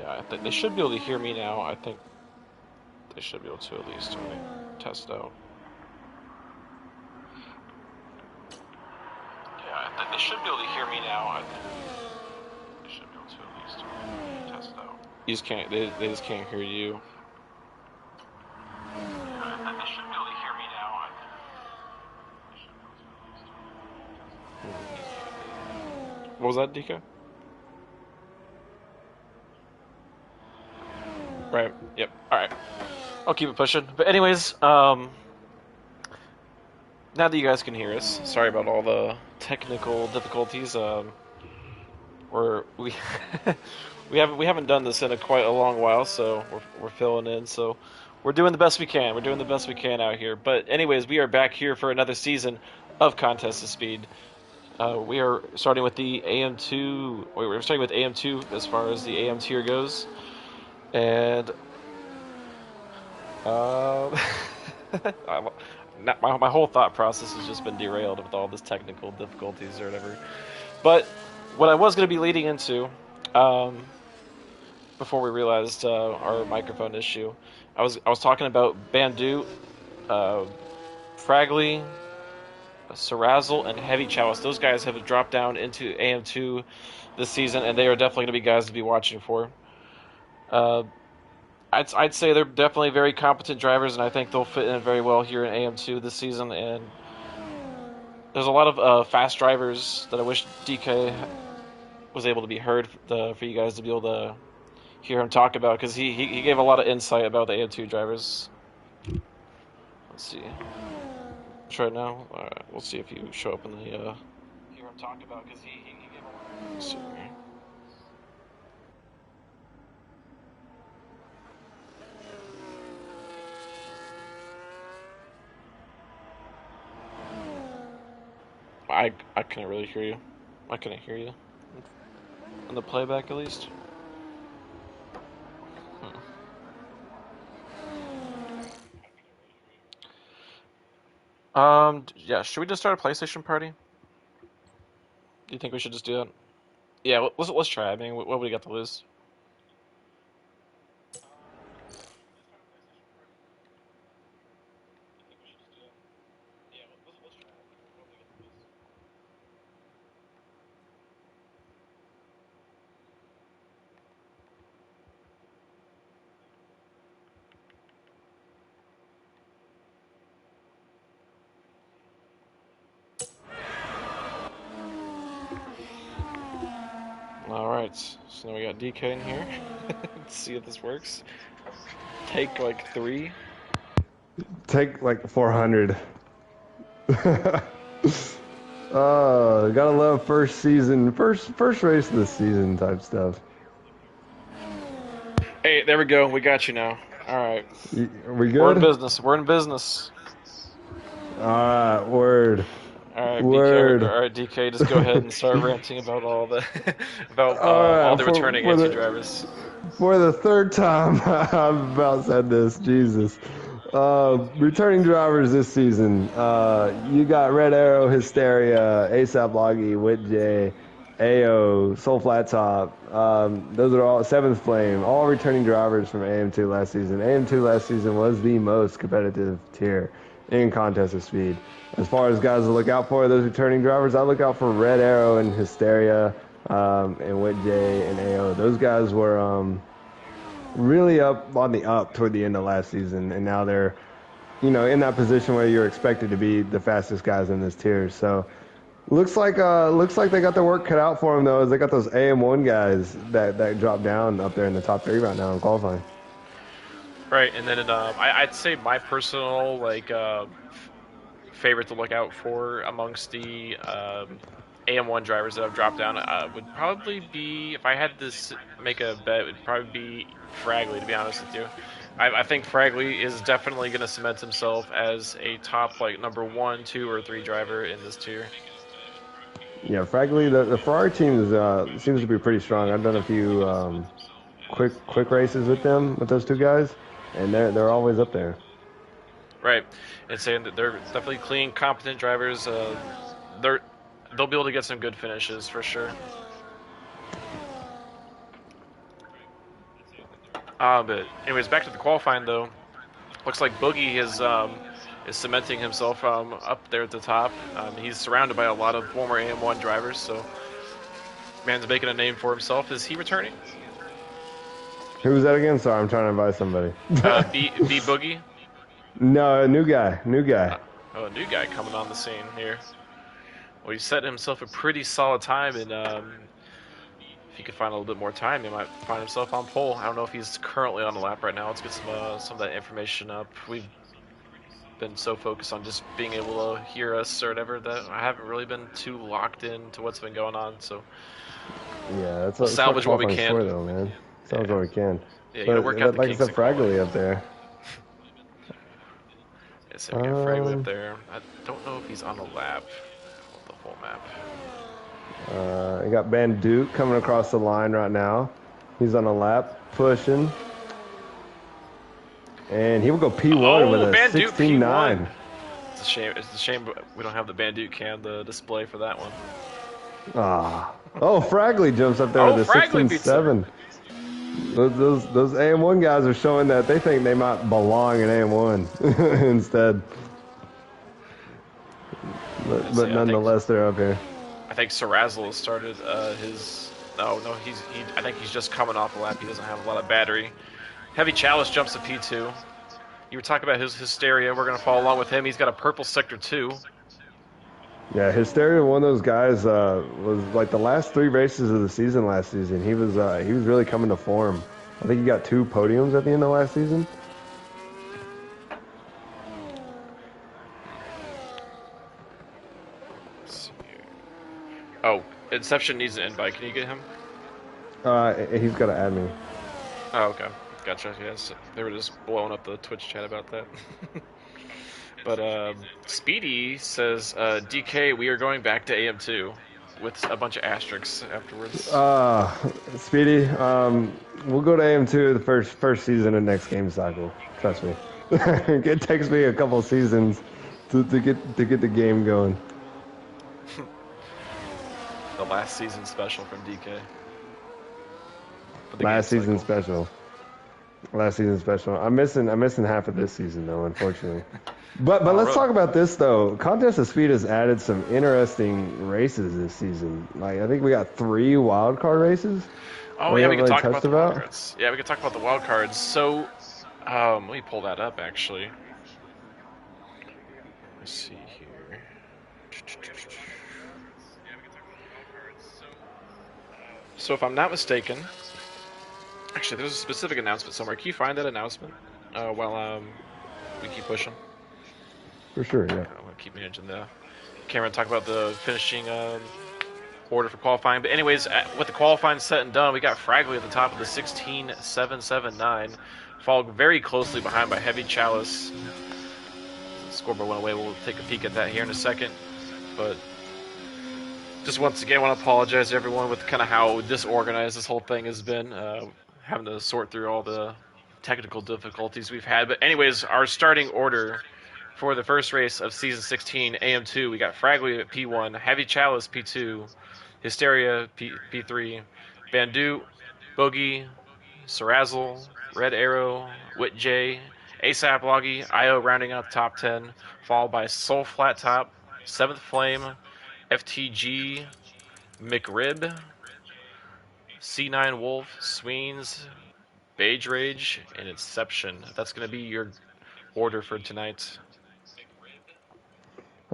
Yeah, I think they should be able to hear me now. I think they should be able to at least when they test it out. Yeah, I think they should be able to hear me now. I think they should be able to at least when they test it out. You just can't. They just can't hear you. Yeah, I think they should be able to hear me now. I think they should be able to at least when they test it out. What was that, DK? Right. Yep. All right. I'll keep it pushing. But anyways, now that you guys can hear us, sorry about all the technical difficulties. We we haven't done this in quite a long while, so we're filling in. So we're doing the best we can. We're doing the best we can out here. But anyways, we are back here for another season of Contest of Speed. We are starting with the AM2. We're starting with AM2 as far as the AM tier goes, and uh, my whole thought process has just been derailed with all this technical difficulties or whatever. But what I was going to be leading into, um, before we realized our microphone issue, I was talking about Bandu, uh, Fragley, Sarazzle, and Heavy Chalice. Those guys have dropped down into AM2 this season, and they are definitely going to be guys to be watching for. Uh, I'd say they're definitely very competent drivers, and I think they'll fit in very well here in AM2 this season. And there's a lot of fast drivers that I wish DK was able to be heard for you guys to be able to hear him talk about, because he gave a lot of insight about the AM2 drivers. Let's see. Try it now. We'll see if you show up in the. Hear him talk about, because he gave a lot. Let's see. I couldn't really hear you. I couldn't hear you. In the playback, at least. Yeah, should we just start a PlayStation party? Do you think we should just do that? Yeah, let's try. I mean, what do we got to lose? Alright, so now we got DK in here. Let's see if this works. Take like 3. Take like 400. Gotta love first season, first race of the season type stuff. Hey, there we go. We got you now. Alright. Are we We're in good? business. We're in business. Alright, word. Alright, Word. BK. Alright, DK, just go ahead and start ranting about all the about all Alright, the returning AM2 drivers. for the third time I've about said this, Jesus. Returning drivers this season. You got Red Arrow, Hysteria, ASAP Loggy, Whitjay, AO, Soul Flat Top. Those are all Seventh Flame, all returning drivers from AM2 last season. AM2 last season was the most competitive tier in Contest of Speed. As far as guys to look out for, those returning drivers, I look out for Red Arrow and Hysteria, and Whitjay and AO. Those guys were really up on the up toward the end of last season, and now they're, in that position where you're expected to be the fastest guys in this tier. So looks like they got their work cut out for them, though, as they got those AM1 guys that dropped down up there in the top 3 right now in qualifying. Right, and then I'd say my personal favorite to look out for amongst the AM1 drivers that have dropped down would probably be, if I had to make a bet, it would probably be Fragley, to be honest with you. I think Fragley is definitely going to cement himself as a top number 1, 2, or 3 driver in this tier. Yeah, Fragley, the Ferrari team seems to be pretty strong. I've done a few quick races with those two guys, and they're always up there. Right, and saying that they're definitely clean, competent drivers. They'll be able to get some good finishes for sure. But anyways, back to the qualifying though. Looks like Boogie is cementing himself up there at the top. He's surrounded by a lot of former AM1 drivers, so man's making a name for himself. Is he returning? Who was that again? Sorry, I'm trying to invite somebody. B Boogie. No, new guy, new Uh, guy. oh, a new guy coming on the scene here. Well, he's setting himself a pretty solid time, and if he could find a little bit more time, he might find himself on pole. I don't know if he's currently on the lap right now. Let's get some of that information up. We've been so focused on just being able to hear us or whatever that I haven't really been too locked into what's been going on. So Yeah, we'll that's what salvage what we qualifying's can. for, though, man. Sounds Yeah, what we can. yeah, you know, work out But the like I kinks said, in qualifying. Fraggly up there. Yeah, so we got Fragway up Um, there. I don't know if he's on the lap. The whole map. I got Banduke coming across the line right now. He's on a lap, pushing. And he will go P1 with Oh, a Banduke P1. 16.9. It's a shame. It's a shame we don't have the Banduke cam the display for that one. Ah. Oh, Fragley jumps up there Oh, with a Fragly beats him. 16.7. Those AM1 guys are showing that they think they might belong in AM1 instead. But See, nonetheless, they're up here. I think Sarazzle has started his. No, I think he's just coming off a lap. He doesn't have a lot of battery. Heavy Chalice jumps to P2. You were talking about his hysteria. We're gonna follow along with him. He's got a purple sector 2. Yeah, Hysteria, one of those guys, was like the last 3 races of the season last season. He was really coming to form. I think he got 2 podiums at the end of last season. Oh, Inception needs an invite. Can you get him? He's got to add me. Oh, okay. Gotcha. Yes, they were just blowing up the Twitch chat about that. But Speedy says, DK, we are going back to AM2 with a bunch of asterisks afterwards. Speedy, we'll go to AM2 the first season of next game cycle. Trust me. It takes me a couple seasons to get the game going. The last season special from DK. For the Last game season cycle. special. Last season special. I'm missing half of this season though, unfortunately. But Oh, let's really? talk about this though. Contest of Speed has added some interesting races this season. Like I think we got 3 wildcard races that Oh, we yeah, we haven't can really talk about touched the wild about. cards. Yeah, we can talk about the wild cards. So, let me pull that up, actually. Let's see here. So, if I'm not mistaken, actually, there's a specific announcement somewhere. Can you find that announcement while we keep pushing? For sure, yeah. I'm gonna keep managing the camera and talk about the finishing order for qualifying. But anyways, with the qualifying set and done, we got Fragley at the top of the 16.779, followed very closely behind by Heavy Chalice. The scoreboard went away. We'll take a peek at that here in a second. But just once again, I want to apologize to everyone with kind of how disorganized this whole thing has been. Having to sort through all the technical difficulties we've had. But anyways, our starting order for the first race of season 16, AM2, we got Fragley at P1, Heavy Chalice P2, Hysteria P3, Bandu, Boogie, Sarazzle, Red Arrow, Wit J, ASAP Loggy, IO rounding out the top 10, followed by Soul Flat Top, Seventh Flame, FTG, McRib, C9 Wolf, Sweens, Beige Rage, and Inception. That's going to be your order for tonight.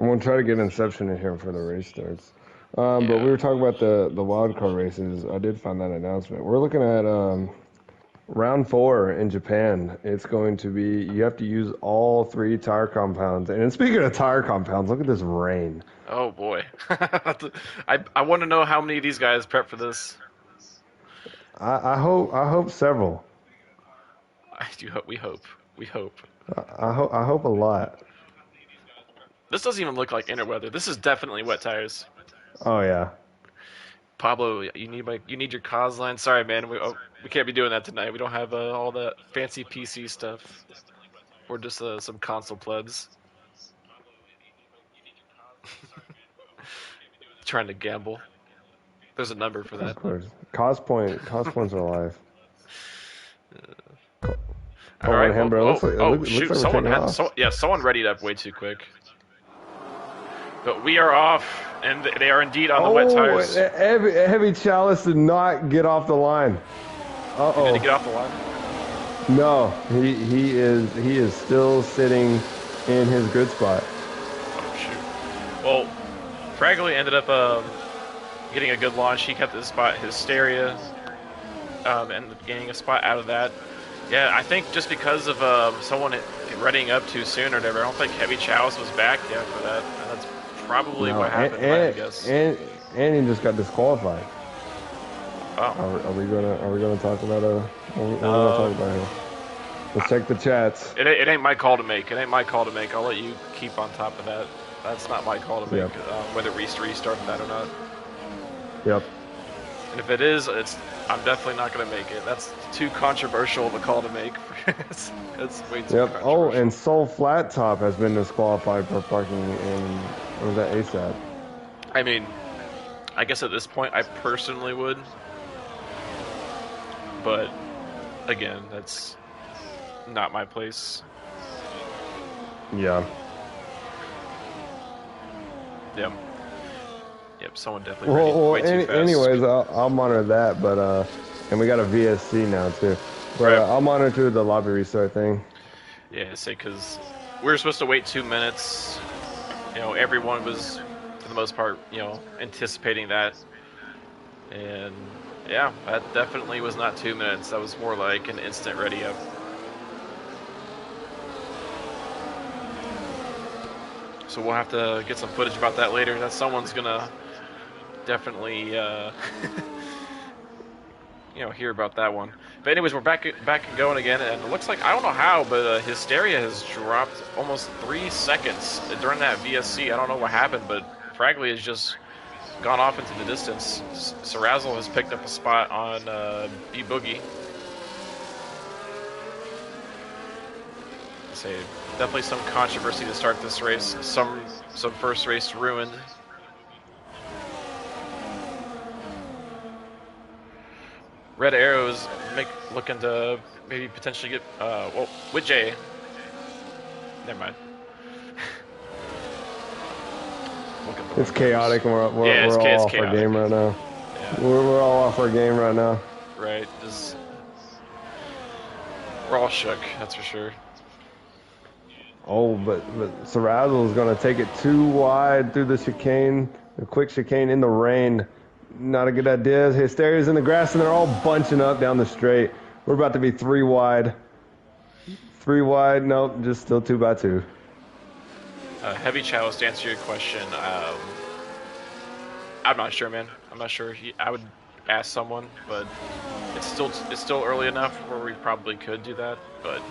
I'm gonna try to get Inception in here before the race starts. But we Yeah. were talking about the wildcard races. I did find that announcement. We're looking at round 4 in Japan. It's going to be you have to use all 3 tire compounds. And speaking of tire compounds, look at this rain. Oh boy. I want to know how many of these guys prep for this. I hope several. I do hope. We hope. We hope. I hope a lot. This doesn't even look like interweather. This is definitely wet tires. Oh yeah. Pablo, you need your cause line. Sorry, man. We can't be doing that tonight. We don't have all that fancy PC stuff. We're just some console plebs trying to gamble. There's a number for Of that. course. Cause points are life. All over right. him, Well, but oh, it oh, looks shoot! like we're Someone taking had off. someone readied up way too quick. But we are off, and they are indeed on the wet Oh, tires. heavy chalice did not get off the line. Did he get Uh-oh. off the line? No, he is still sitting in his grid spot. Oh shoot. Well, Fragley ended up getting a good launch. He kept his spot, Hysteria, and gaining a spot out of that. Yeah, I think just because of someone readying up too soon or whatever, I don't think Heavy Chalice was back yet for that. And that's probably No, what happened, if I had to guess. and he just got disqualified. Oh. Are we gonna talk about what are we gonna talk about here? Let's check the chats. It ain't my call to make. It ain't my call to make. I'll let you keep on top of that. That's not my call to make, Yep. whether we restart that or not. Yep. And if it is, I'm definitely not going to make it. That's too controversial of a call to make. it's way too Yep. controversial. Oh, and Soul Flat Top has been disqualified for parking in, was that ASAP? I mean, I guess at this point I personally would. But, again, that's not my place. Yeah. Yep. Yep, someone definitely way too fast. Anyways, I'll monitor that, but and we got a VSC now too. But Right. I'll monitor the lobby restart thing. Yeah, say because we were supposed to wait 2 minutes. You know, everyone was, for the most part, anticipating that. And yeah, that definitely was not 2 minutes. That was more like an instant ready up. So we'll have to get some footage about that later. That someone's gonna definitely, hear about that one. But anyways, we're back and going again, and it looks like, I don't know how, but Hysteria has dropped almost 3 seconds during that VSC. I don't know what happened, but Fragley has just gone off into the distance. Sarazzle has picked up a spot on B-Boogie. Say definitely some controversy to start this race. Some first race ruined. Red Arrows looking to maybe potentially get with Jay. Never mind. It's chaotic, and we're all off our game right now. Yeah. We're all off our game right now. Right, we're all shook, that's for sure. Oh, but Sarazzle is going to take it too wide through the chicane, the quick chicane in the rain. Not a good idea. Hysteria's in the grass, and they're all bunching up down the straight. We're about to be 3 wide. 3 wide, nope, just still 2x2. Heavy Chalice, to answer your question, I'm not sure, man. I'm not sure. I would ask someone, but it's still early enough where we probably could do that. But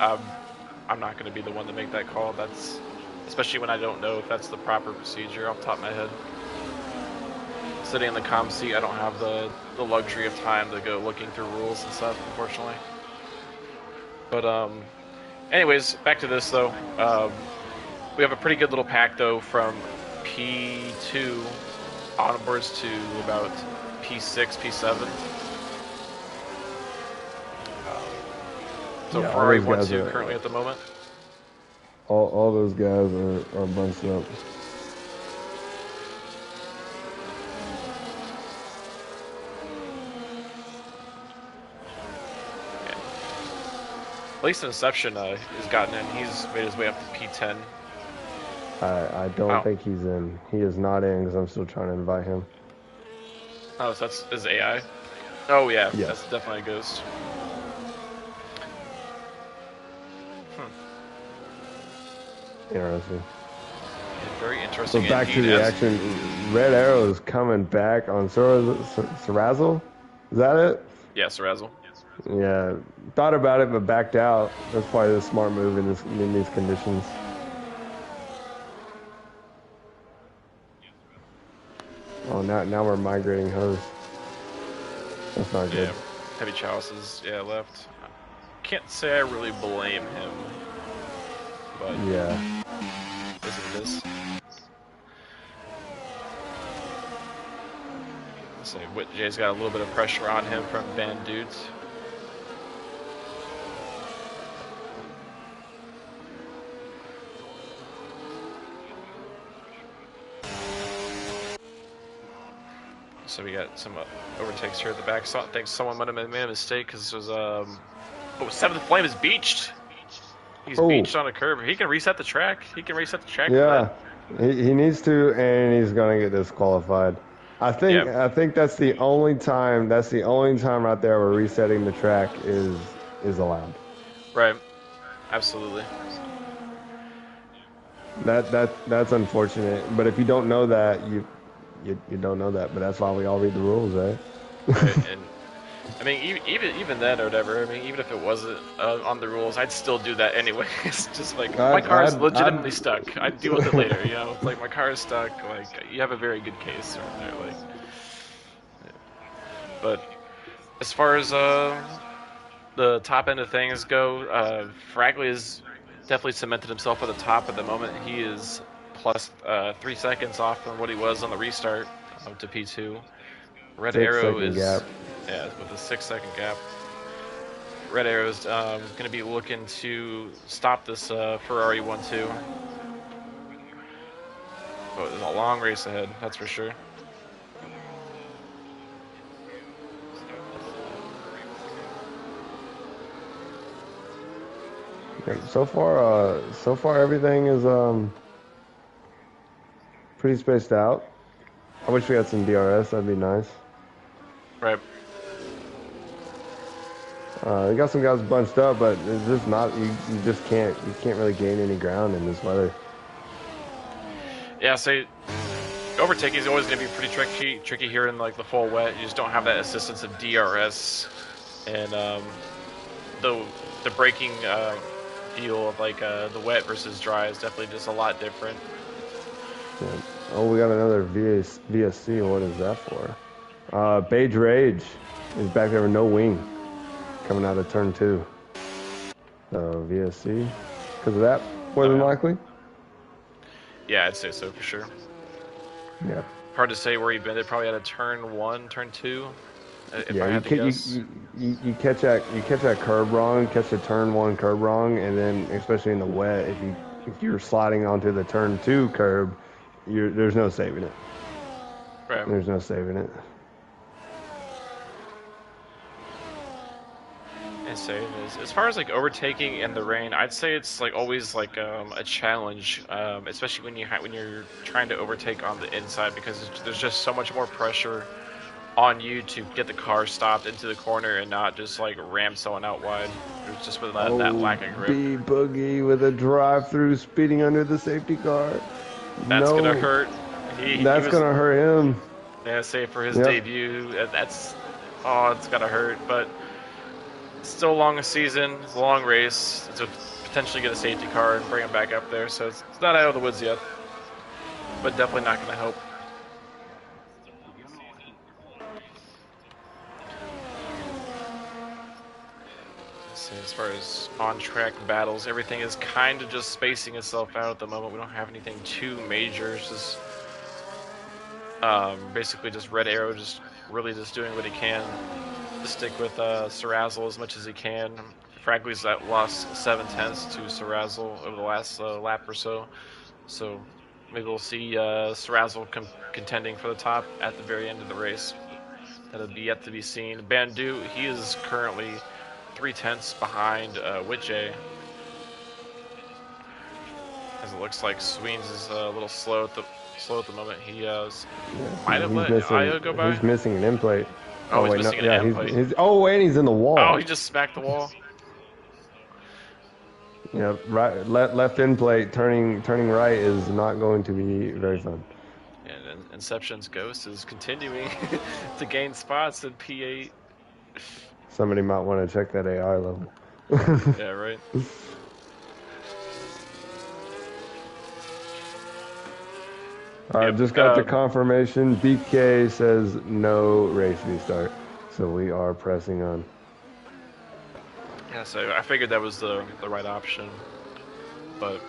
I'm not going to be the one to make that call. That's especially when I don't know if that's the proper procedure off the top of my head. Sitting in the comm seat, I don't have the luxury of time to go looking through rules and stuff, unfortunately. But anyways, back to this though. We have a pretty good little pack though from P2 onwards to about P6, P7. So Yeah, Ferrari 1-2 currently at the moment. All those guys are bunched up. At least Inception has gotten in. He's made his way up to P10. I don't think he's in. He is not in because I'm still trying to invite him. Oh, so that's his AI? Oh, yeah. Yes. That's definitely a ghost. Interesting. Yeah, very interesting. So back to the action. Red Arrow is coming back on Sarazzle. Is that it? Yeah, Sarazzle. Yeah, thought about it but backed out. That's probably the smart move in these conditions. Oh, now we're migrating hose. That's not good. Yeah, Heavy Chalice is left. Can't say I really blame him, but yeah, isn't this? Let's say Jay's got a little bit of pressure on him from Van Dudes. So we got some overtakes here at the back. So I think someone might have made a mistake because this was Seventh Flame is beached. He's Oh, beached on a curb. He can reset the track. He can reset the track for that. yeah. He needs to, and he's gonna get disqualified. Yeah, I think that's the only time. That's the only time right there where resetting the track is allowed. right. Absolutely. That's unfortunate. But if you don't know that, you don't know that. But that's why we all read the rules, right? Right. And I mean, even then or whatever. I mean, even if it wasn't on the rules, I'd still do that anyway. It's just like my car is legitimately stuck. I'd deal with it later. You know, it's like my car is stuck. Like you have a very good case right there. Like, but as far as the top end of things go, Fragley has definitely cemented himself at the top at the moment. He is plus 3 seconds off from what he was on the restart to P2. Red Arrow 6 second is, gap. yeah, with a 6 second gap. Red Arrow is going to be looking to stop this Ferrari 1-2. But there's a long race ahead, that's for sure. So far everything is pretty spaced out. I wish we had some DRS. That'd be nice. Right. We got some guys bunched up, but it's just not. You just can't. You can't really gain any ground in this weather. Yeah, so overtaking is always going to be pretty tricky here in like the full wet. You just don't have that assistance of DRS, and the braking feel of like the wet versus dry is definitely just a lot different. Yeah. Oh, we got another VSC. What is that for? Beige Rage is back there with no wing, coming out of turn 2. So VSC, because of that, more than likely. Yeah, I'd say so for sure. Yeah. Hard to say where he'd been. They probably had a turn 1, turn 2. If Yeah, I had to guess. you catch that curb wrong, catch the turn 1 curb wrong, and then especially in the wet, if you're sliding onto the turn 2 curb, there's no saving it. Right. There's no saving it. And so as far as like overtaking in the rain, I'd say it's like always like a challenge, especially when you're trying to overtake on the inside because there's just so much more pressure on you to get the car stopped into the corner and not just like ram someone out wide. It's just with that lack of grip. B Boogie with a drive-through speeding under the safety car. That's gonna hurt. That's gonna hurt him. Yeah, say for his debut, it's gonna hurt. But it's still a long season, it's a long race. To potentially get a safety car and bring him back up there, so it's not out of the woods yet. But definitely not gonna help. As far as on-track battles, everything is kind of just spacing itself out at the moment. We don't have anything too major. It's just basically just Red Arrow just really just doing what he can to stick with Sarazzle as much as he can. Fragley's lost 7/10 to Sarazzle over the last lap or so. So maybe we'll see Sarazzle contending for the top at the very end of the race. That'll be yet to be seen. Bandu, he is currently 3/10 behind Witjay. As it looks like Sweens is a little slow at the moment. He might have let Io go by. He's missing an end plate. Oh, he's missing an end plate. And he's in the wall. Oh, he just smacked the wall. Yeah, right. Left end plate turning right is not going to be very fun. And Inception's Ghost is continuing to gain spots in P8. Somebody might want to check that AI level. Yeah, right. Just got the confirmation. BK says no race restart. So we are pressing on. Yeah, so I figured that was the right option. But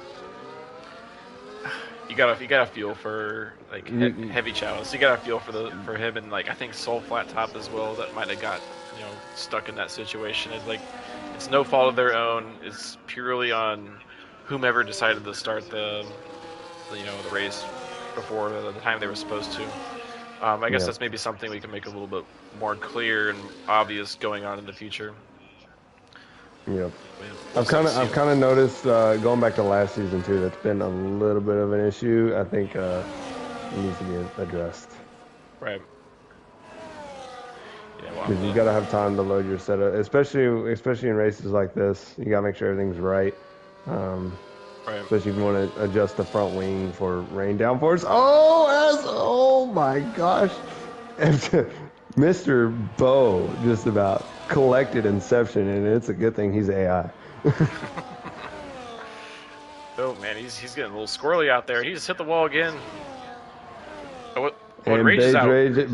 you gotta feel for like heavy chalice. You gotta feel for him and like I think Soul Flat Top as well that might have got stuck in that situation. It's no fault of their own. It's purely on whomever decided to start the race before the time they were supposed to. I guess Yeah. that's maybe something we can make a little bit more clear and obvious going on in the future. Yep. We'll see. I've kind of noticed going back to last season too. That's been a little bit of an issue. I think it needs to be addressed Right. Yeah, we'll have because you to. got to have time to load your setup, especially in races like this. You got to make sure everything's right. Um, Right. Especially if you want to adjust the front wing for rain downforce. Oh my gosh. Mr. Bo just about collected Inception, and it's a good thing he's AI. Oh man, he's getting a little squirrely out there. He just hit the wall again. Oh, and And Rage is out.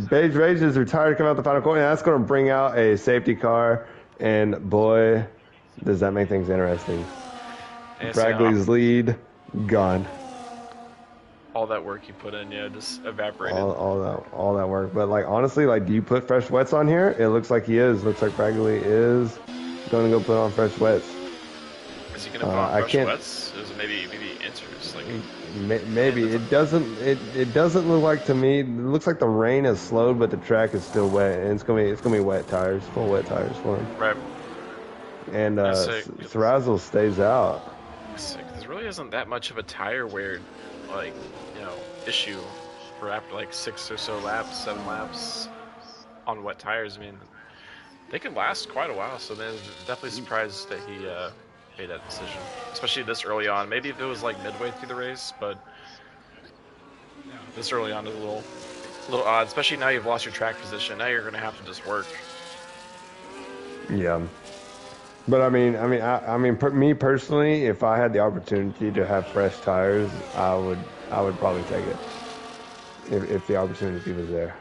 Beige Rage is retired to come out the final corner. That's going to bring out a safety car, and boy, does that make things interesting. And see, Fragley's lead gone. all that work he put in, yeah, just evaporated. All that work. But like honestly, like do you put fresh wets on here? It looks like he is. Looks like Fragley is going to go put on fresh wets. Is he gonna put on I fresh can't. wets? Is it maybe enters like Maybe it doesn't. It doesn't look like to me. It looks like the rain has slowed, but the track is still wet, and it's gonna be wet tires, full wet tires for him. right? And That's sick. Sarrazzle stays out. Sick. There really isn't that much of a tire wear, like issue for after like 6 or so laps, 7 laps on wet tires. I mean, they can last quite a while. So man, definitely surprised that he made that decision, especially this early on. Maybe if it was like midway through the race, but this early on is a little odd. Especially now you've lost your track position. Now you're gonna have to just work. Yeah. But me personally, if I had the opportunity to have fresh tires, I would probably take it if the opportunity was there.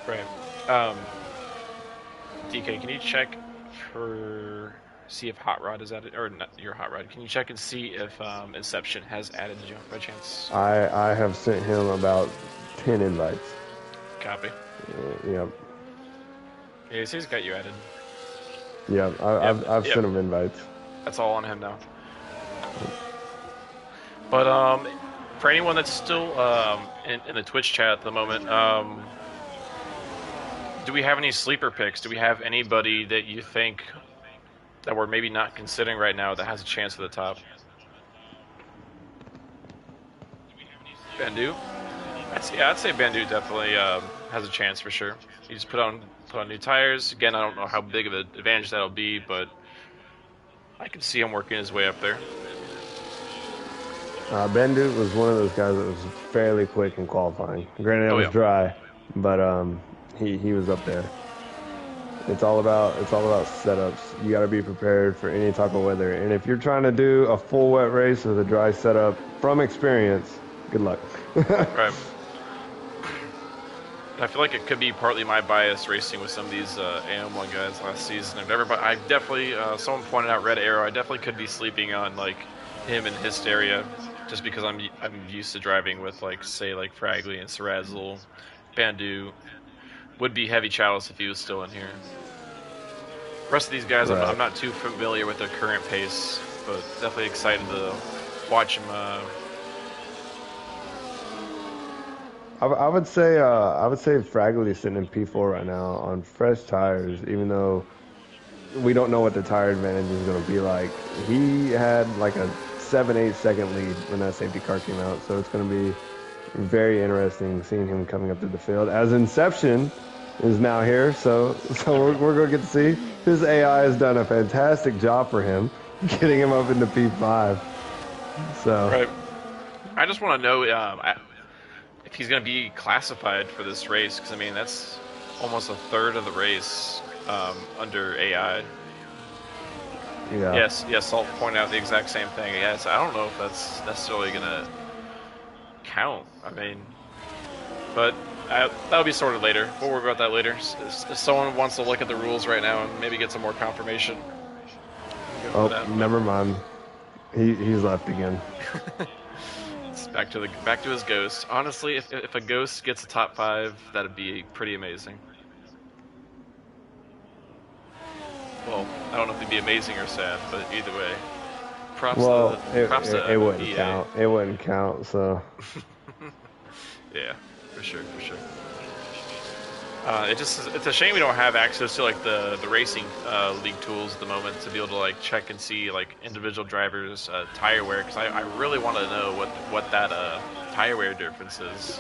Right. DK, can you check for see if Hot Rod is added or not your Hot Rod? Can you check and see if Inception has added you by chance? I have sent him about 10 invites. Copy. Yep. Yeah, he's got you added. Yeah, I've sent him invites. That's all on him now. But for anyone that's still in the Twitch chat at the moment, do we have any sleeper picks? Do we have anybody that you think that we're maybe not considering right now that has a chance at the top? Bandu? I'd say Bandu definitely has a chance for sure. He just put on new tires. Again, I don't know how big of an advantage that'll be, but I can see him working his way up there. Bendu was one of those guys that was fairly quick in qualifying. Granted, it was dry, but he was up there. It's all about setups. You got to be prepared for any type of weather. And if you're trying to do a full wet race with a dry setup, from experience, good luck. Right. I feel like it could be partly my bias racing with some of these AM1 guys last season. I definitely, someone pointed out Red Arrow. I definitely could be sleeping on like him and Hysteria, just because I'm used to driving with like Fragley and Sarrazzle, Bandu. Would be Heavy Chalice if he was still in here. The rest of these guys, right. I'm not too familiar with their current pace, but definitely excited to watch him. I would say Fragley is sitting in P4 right now on fresh tires, even though we don't know what the tire advantage is going to be like. He had like a 7-8 second lead when that safety car came out, so it's going to be very interesting seeing him coming up through the field. As Inception is now here, so we're going to get to see. His AI has done a fantastic job for him, getting him up into P5. So right. I just want to know if he's going to be classified for this race, because I mean that's almost a third of the race under AI. Yeah. Yes, Salt pointed out the exact same thing. Yes, I don't know if that's necessarily going to count. I mean, but that'll be sorted later. We'll worry about that later. If someone wants to look at the rules right now and maybe get some more confirmation. Oh, never mind. He's left again. It's back to his ghost. Honestly, if a ghost gets a top 5, that'd be pretty amazing. Well, I don't know if it'd be amazing or sad, but either way, props to it wouldn't EA. Count. It wouldn't count. So. Yeah, for sure. It's a shame we don't have access to like the racing league tools at the moment to be able to like check and see like individual drivers tire wear, because I really want to know what that tire wear difference is.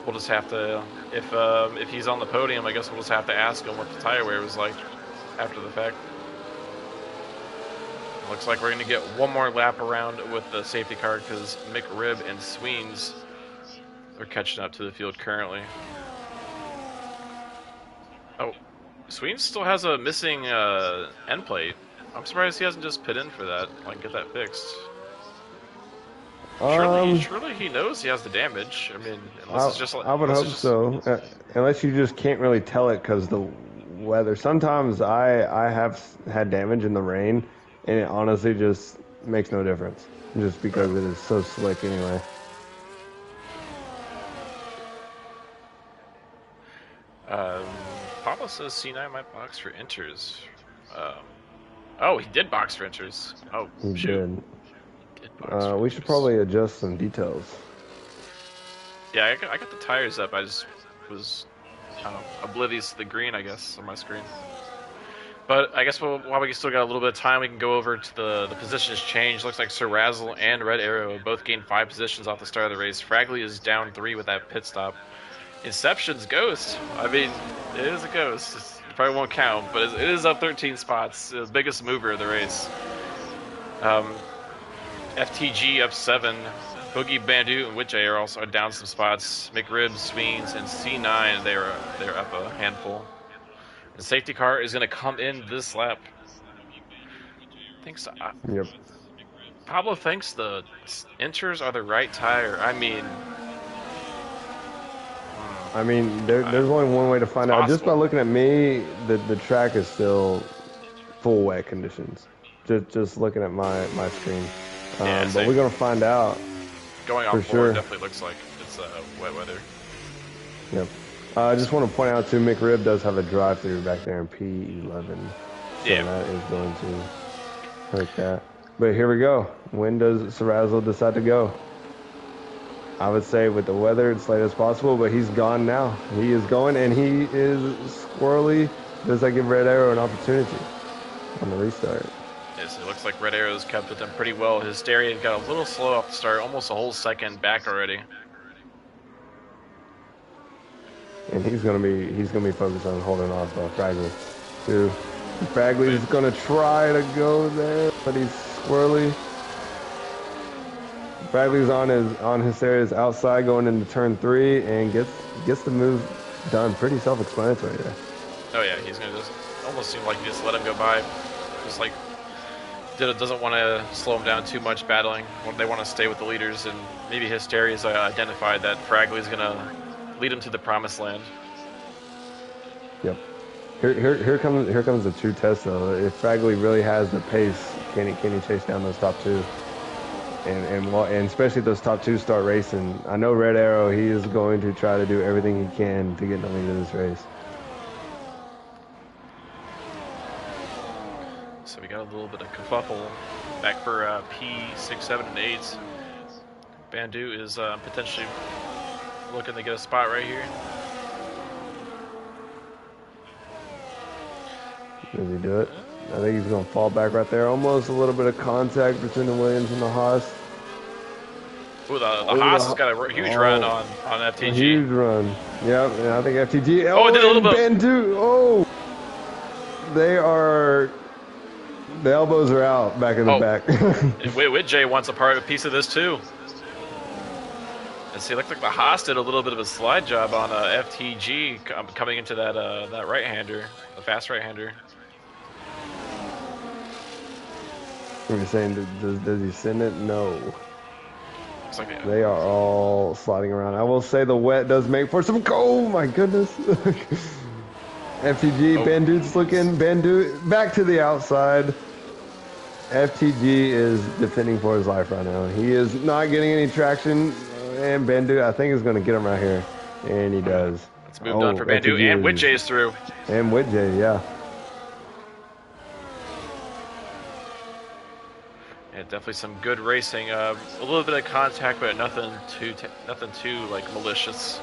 We'll just have to, if he's on the podium, I guess we'll just have to ask him what the tire wear was like after the fact. Looks like we're going to get one more lap around with the safety car because McRib and Sweens are catching up to the field currently. Oh, Sweens still has a missing end plate. I'm surprised he hasn't just pit in for that, like get that fixed. Surely he knows he has the damage. I mean, unless it's just like, I would hope so. Unless you just can't really tell it because the weather. Sometimes I have had damage in the rain, and it honestly just makes no difference, just because it is so slick anyway. Pablo says C9 might box for inters. Oh, he did box for inters. Oh, he shoot. Did. He did box for we inters. should probably adjust some details. Yeah, I got the tires up. I just was oblivious to the green, I guess, on my screen. But I guess while we still got a little bit of time, we can go over to the positions change. Looks like Sir Razzle and Red Arrow both gained 5 positions off the start of the race. Fragley is down 3 with that pit stop. Inception's ghost. I mean, it is a ghost. It probably won't count, but it is up 13 spots. The biggest mover of the race. FTG up 7. Boogie, Bandu, and Witch are also down some spots. McRib, Sweens, and C9, they're up a handful. The safety car is going to come in this lap. Thanks. Yep. Pablo thinks the inters are the right tire. I mean, there's only one way to find out. Just by looking at me, the track is still full wet conditions. Just looking at my screen. Yeah, but we're gonna find out. Going on forward definitely looks like it's wet weather. Yep. I just want to point out too, McRib does have a drive-through back there in P11. So yeah. That is going to hurt that. But here we go. When does Sarazzle decide to go? I would say with the weather, it's late as possible, but he's gone now. He is going, and he is squirrely. Does that give Red Arrow an opportunity on the restart? Yes, it looks like Red Arrow's kept with him pretty well. His Hysteria got a little slow off the start, almost a whole second back already. And he's gonna be focused on holding off Fragley too. Fragley's gonna try to go there, but he's squirrely. Fragley's on Hysteria's outside going into turn 3 and gets the move done. Pretty self-explanatory there. Oh yeah, he's gonna just almost seem like he just let him go by. Just like doesn't want to slow him down too much battling. They want to stay with the leaders, and maybe Hysteria's identified that Fragley's gonna lead him to the promised land. Yep. Here comes the true test though. If Fragley really has the pace, can he chase down those top 2? And especially if those top 2 start racing. I know Red Arrow, he is going to try to do everything he can to get in the lead of this race. So we got a little bit of kerfuffle back for P6, 7, and 8. Bandu is potentially looking to get a spot right here. Does he do it? I think he's going to fall back right there. Almost a little bit of contact between the Williams and the Haas. Ooh, the Haas has got a huge run on FTG. A huge run. Yep, and I think FTG. Oh, it did a little bit. Bandu. Oh, the elbows are out back in the back. And Whitjay wants a piece of this too. And see, it looked like the Haas did a little bit of a slide job on FTG coming into that right-hander, the fast right-hander. You're saying, does he send it? No. Looks like they are all sliding around. I will say the wet does make for some. Oh my goodness. FTG, Bandu's looking. Bandu back to the outside. FTG is defending for his life right now. He is not getting any traction. And Bandu, I think, is going to get him right here. And he does. It's moved on for Bandu. FTG and Whitjay's through. And Whitjay, yeah. definitely some good racing. A little bit of contact, but nothing too like malicious.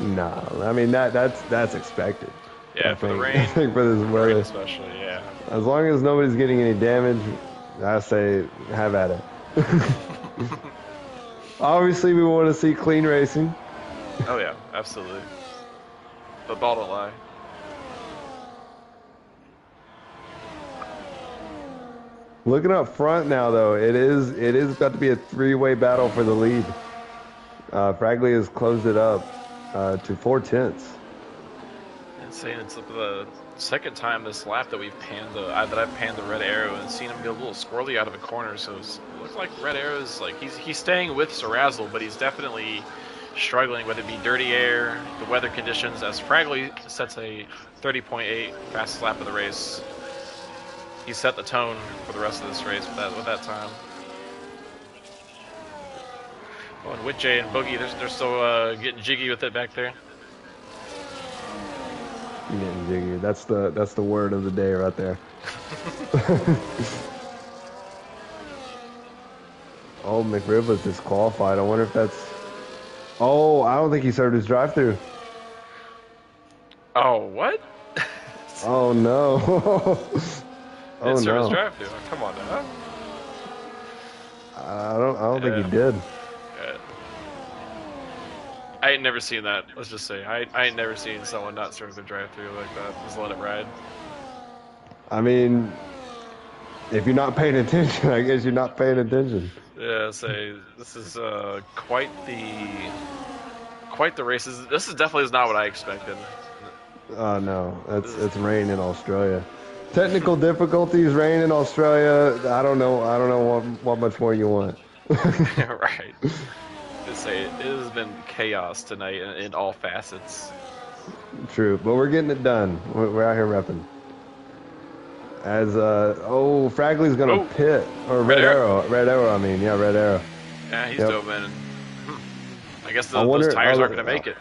No, I mean that's expected. Yeah, for the I rain, think for this the rain weather, especially. Yeah. as long as nobody's getting any damage, I say have at it. Obviously, we want to see clean racing. Oh yeah, absolutely. The ball don't lie. Looking up front now, though, it is about to be a three-way battle for the lead. Fragley has closed it up to 4/10. Insane. It's the second time this lap that I've panned the red arrow and seen him get a little squirrely out of a corner. So it looks like red arrow's like he's staying with Sarazzle, but he's definitely struggling, whether it be dirty air, the weather conditions. As Fragley sets a 30.8 fastest lap of the race, he set the tone for the rest of this race with that time. Oh, and Whitjay and Boogie, they're still getting jiggy with it back there. Getting jiggy. That's the word of the day right there. Oh, McRib was disqualified. I wonder if that's. Oh, I don't think he served his drive-through. Oh, what? Oh no. Oh Didn't serve his no. drive-through. Oh, come on now. I don't think he did. I ain't never seen that. Let's just say I ain't never seen someone not serve their drive-through like that. Just let it ride. I mean, if you're not paying attention, I guess you're not paying attention. Yeah, say this is quite the race. This is definitely not what I expected. Oh no, it's rain in Australia. Technical difficulties, rain in Australia. I don't know what much more you want. Right. Just say it has been chaos tonight in all facets. True, but we're getting it done. We're out here repping. As Fragley's gonna pit or red arrow. I mean, yeah, red arrow. Yeah, he's dove in. I guess those tires aren't gonna make it.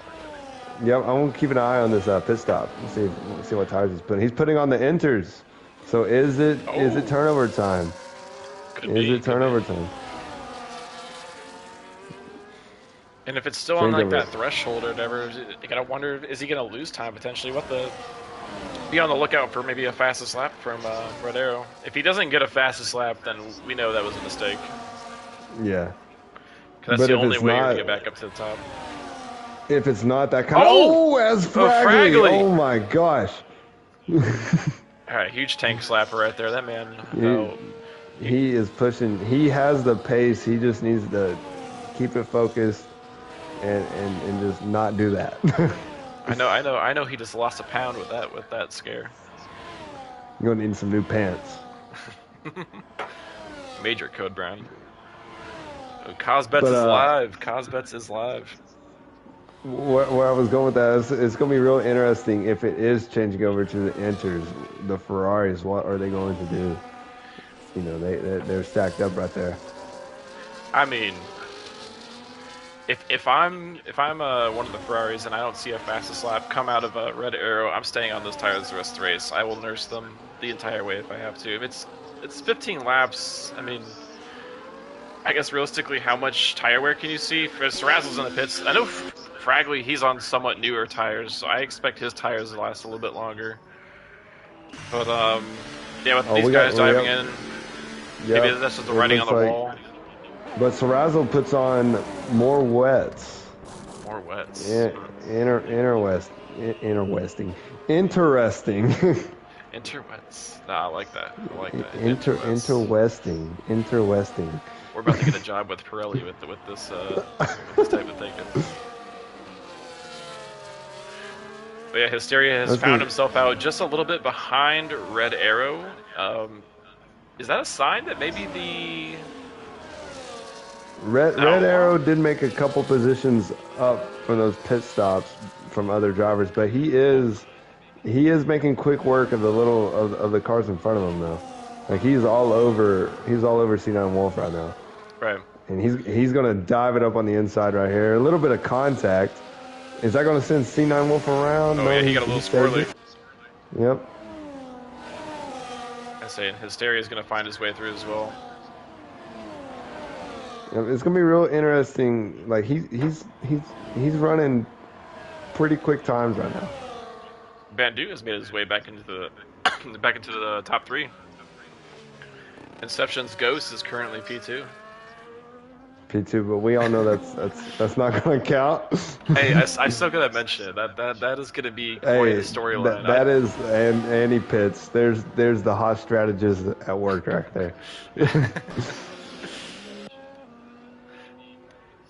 Yep, I'm gonna keep an eye on this pit stop. See what tires he's putting. He's putting on the inters. So is it turnover time? Is it turnover time? And if it's still on like that threshold or whatever, you gotta wonder, is he gonna lose time potentially? Be on the lookout for maybe a fastest lap from Red Arrow. If he doesn't get a fastest lap, then we know that was a mistake. Yeah. Because that's the only way you're gonna get back up to the top. If it's not that kind as Fragley. Oh my gosh. Alright, huge tank slapper right there. That man. He is pushing. He has the pace. He just needs to keep it focused and just not do that. I know he just lost a pound with that scare. You're gonna need some new pants. Major Code Brown. Cosbets is live. Cosbets is live. Where I was going with that is it's going to be real interesting if it is changing over to the inters, the Ferraris. What are they going to do? You know, they're stacked up right there. I mean, if I'm one of the Ferraris and I don't see a fastest lap come out of a Red Arrow, I'm staying on those tires the rest of the race. I will nurse them the entire way if I have to. If it's 15 laps, I mean, I guess realistically, how much tire wear can you see? For Sarazzle's in the pits, I know Fragley, he's on somewhat newer tires, so I expect his tires to last a little bit longer. But yeah, with these guys diving in, maybe that's just the writing on the wall. But Sarazzle puts on more wets. More wets. Interesting. Interwets. Nah, I like that. Interwesting. We're about to get a job with Pirelli with this type of thinking. But yeah, Hysteria has found himself out just a little bit behind Red Arrow. Is that a sign that maybe the Red Arrow did make a couple positions up from those pit stops from other drivers, but he is making quick work of the cars in front of him though. Like he's all over C9 Wolf right now. Right. And he's gonna dive it up on the inside right here. A little bit of contact. Is that gonna send C9 Wolf around? Oh yeah, he got a little squirrely. Yep. I say Hysteria is gonna find his way through as well. It's gonna be real interesting. Like he's running pretty quick times right now. Bandu has made his way back into the back into the top 3. Inception's Ghost is currently P2. P2, but we all know that's not gonna count. Hey, I still gotta mention it. That is gonna be quite a Hey, storyline. that is and he pits. There's the hot strategist at work right there.